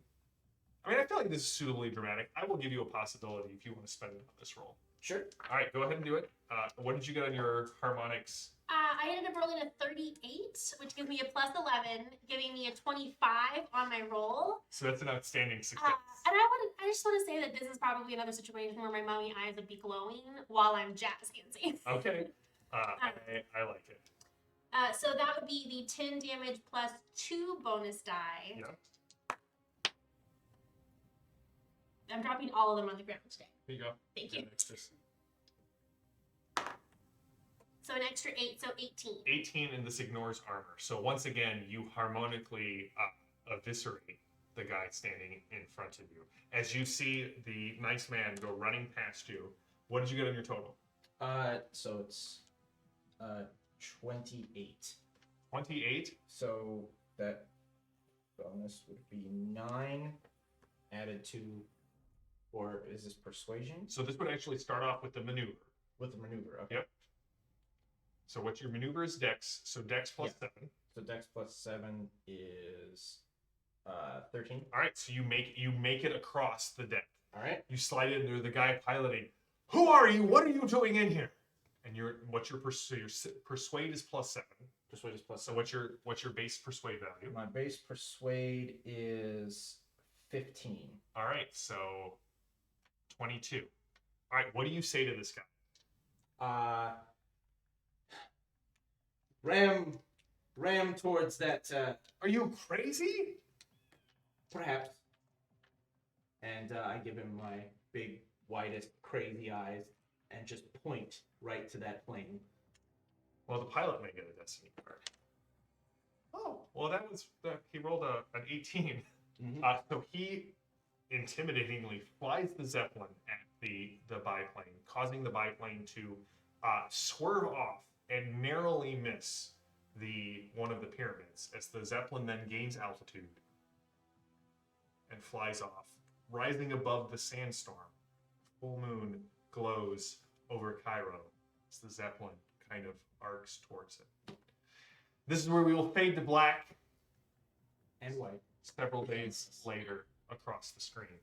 I feel like this is suitably dramatic. I will give you a possibility if you want to spend it on this roll. Sure. All right. Go ahead and do it. What did you get on your harmonics? I ended up rolling a 38, which gives me a plus 11, giving me a 25 on my roll. So that's an outstanding success. And I just want to say that this is probably another situation where my mummy eyes would be glowing while I'm jazz dancing. Okay. I like it. So that would be the 10 damage plus 2 bonus die. Yeah. I'm dropping all of them on the ground today. There you go. Thank you. And it's just So an extra 8, so 18. 18, and this ignores armor. So once again, you harmonically eviscerate the guy standing in front of you. As you see the nice man go running past you, what did you get on your total? So it's 28. 28. So that bonus would be 9 added to Or is this persuasion? So this would actually start off with the maneuver. With the maneuver, okay. Yep. So what your maneuver is Dex. So Dex plus 7. So Dex plus 7 is 13. All right. So you make it across the deck. All right. You slide in there. The guy piloting. Who are you? What are you doing in here? And your persuade is plus 7. Persuade is plus So 7. what's your base persuade value? My base persuade is 15. All right. So 22. All right. What do you say to this guy? Ram towards that, Are you crazy? perhaps. And I give him my big, widest, crazy eyes and just point right to that plane. Well, the pilot may get a destiny card. Oh, well, he rolled an 18. Mhm. So he intimidatingly flies the Zeppelin at the biplane, causing the biplane to swerve off and narrowly miss one of the pyramids as the Zeppelin then gains altitude and flies off, rising above the sandstorm. Full moon glows over Cairo as the Zeppelin kind of arcs towards it. This is where we will fade to black And white. several days later across the screen.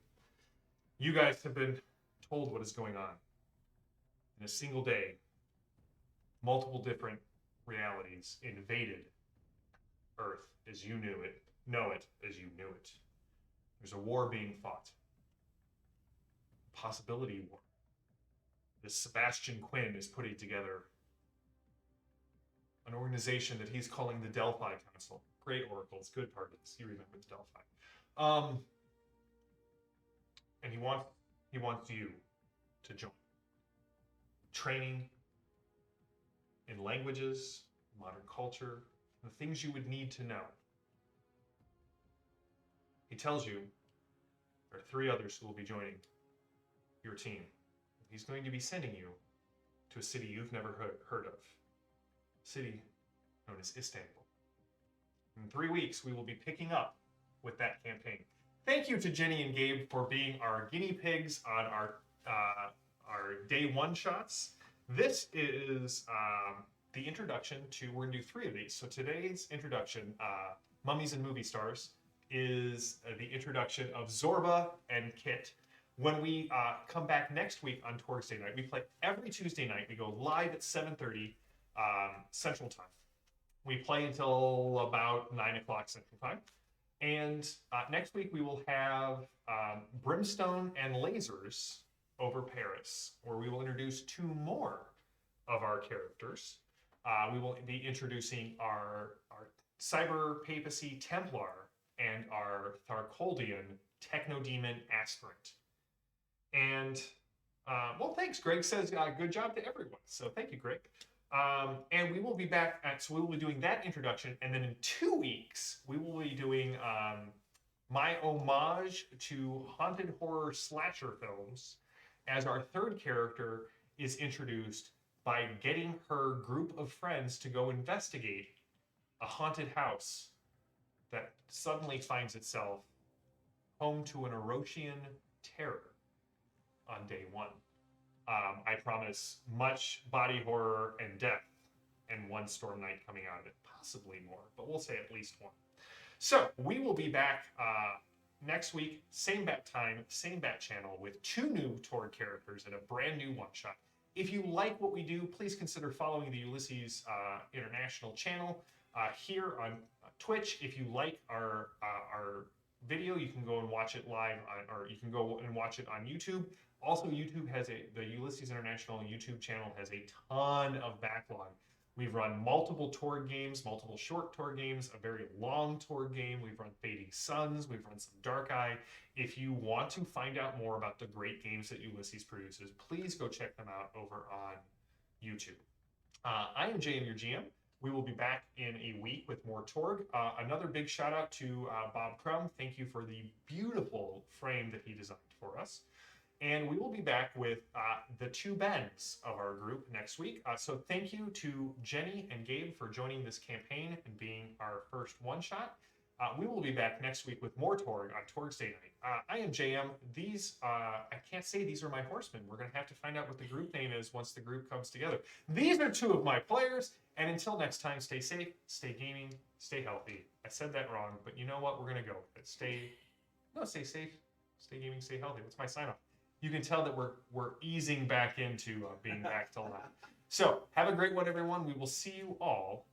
You guys have been told what is going on. In a single day, multiple different realities invaded Earth as you know it as you knew it. There's a war being fought. Possibility war. This Sebastian Quinn is putting together an organization that he's calling the Delphi Council. Great oracles, good parties. You remember the Delphi. And he wants you to join. Training in languages, modern culture, the things you would need to know. He tells you there are 3 others who will be joining your team. He's going to be sending you to a city you've never heard of. A city known as Istanbul. In 3 weeks, we will be picking up with that campaign. Thank you to Jenny and Gabe for being our guinea pigs on our day 1 shots. This is the introduction to, we're going to do 3 of these. So today's introduction, Mummies and Movie Stars, is the introduction of Zorba and Kit. When we come back next week on Torg's Day Night, we play every Tuesday night. We go live at 7:30 Central Time. We play until about 9 o'clock Central Time. And next week we will have Brimstone and Lasers over Paris, where we will introduce 2 more of our characters. We will be introducing our Cyber Papacy Templar and our Tharkoldian Techno-Demon Aspirant. And, well, thanks. Greg says good job to everyone. So thank you, Greg. And we will be back, so we will be doing that introduction. And then in 2 weeks, we will be doing my homage to haunted horror slasher films, as our 3rd character is introduced by getting her group of friends to go investigate a haunted house that suddenly finds itself home to an Orosian terror on day 1. I promise much body horror and death and 1 storm night coming out of it, possibly more, but we'll say at least 1. So we will be back next week, same bat time, same bat channel, with 2 new Torg characters and a brand new one-shot. If you like what we do, please consider following the Ulysses International channel here on Twitch. If you like our video, you can go and watch it live, or you can go and watch it on YouTube. Also, YouTube has the Ulysses International YouTube channel has a ton of backlog. We've run multiple Torg games, multiple short Torg games, a very long Torg game. We've run Fading Suns. We've run some Dark Eye. If you want to find out more about the great games that Ulysses produces, please go check them out over on YouTube. I am JM, your GM. We will be back in a week with more Torg. Another big shout out to Bob Crum. Thank you for the beautiful frame that he designed for us. And we will be back with the 2 Bens of our group next week. So thank you to Jenny and Gabe for joining this campaign and being our first one-shot. We will be back next week with more Torg on Torg's Day Night. I am JM. These, I can't say these are my horsemen. We're going to have to find out what the group name is once the group comes together. These are two of my players. And until next time, stay safe, stay gaming, stay healthy. I said that wrong, but you know what? We're going to go with it. Stay safe, stay gaming, stay healthy. That's my sign off. You can tell that we're easing back into being back to life. So have a great one, everyone. We will see you all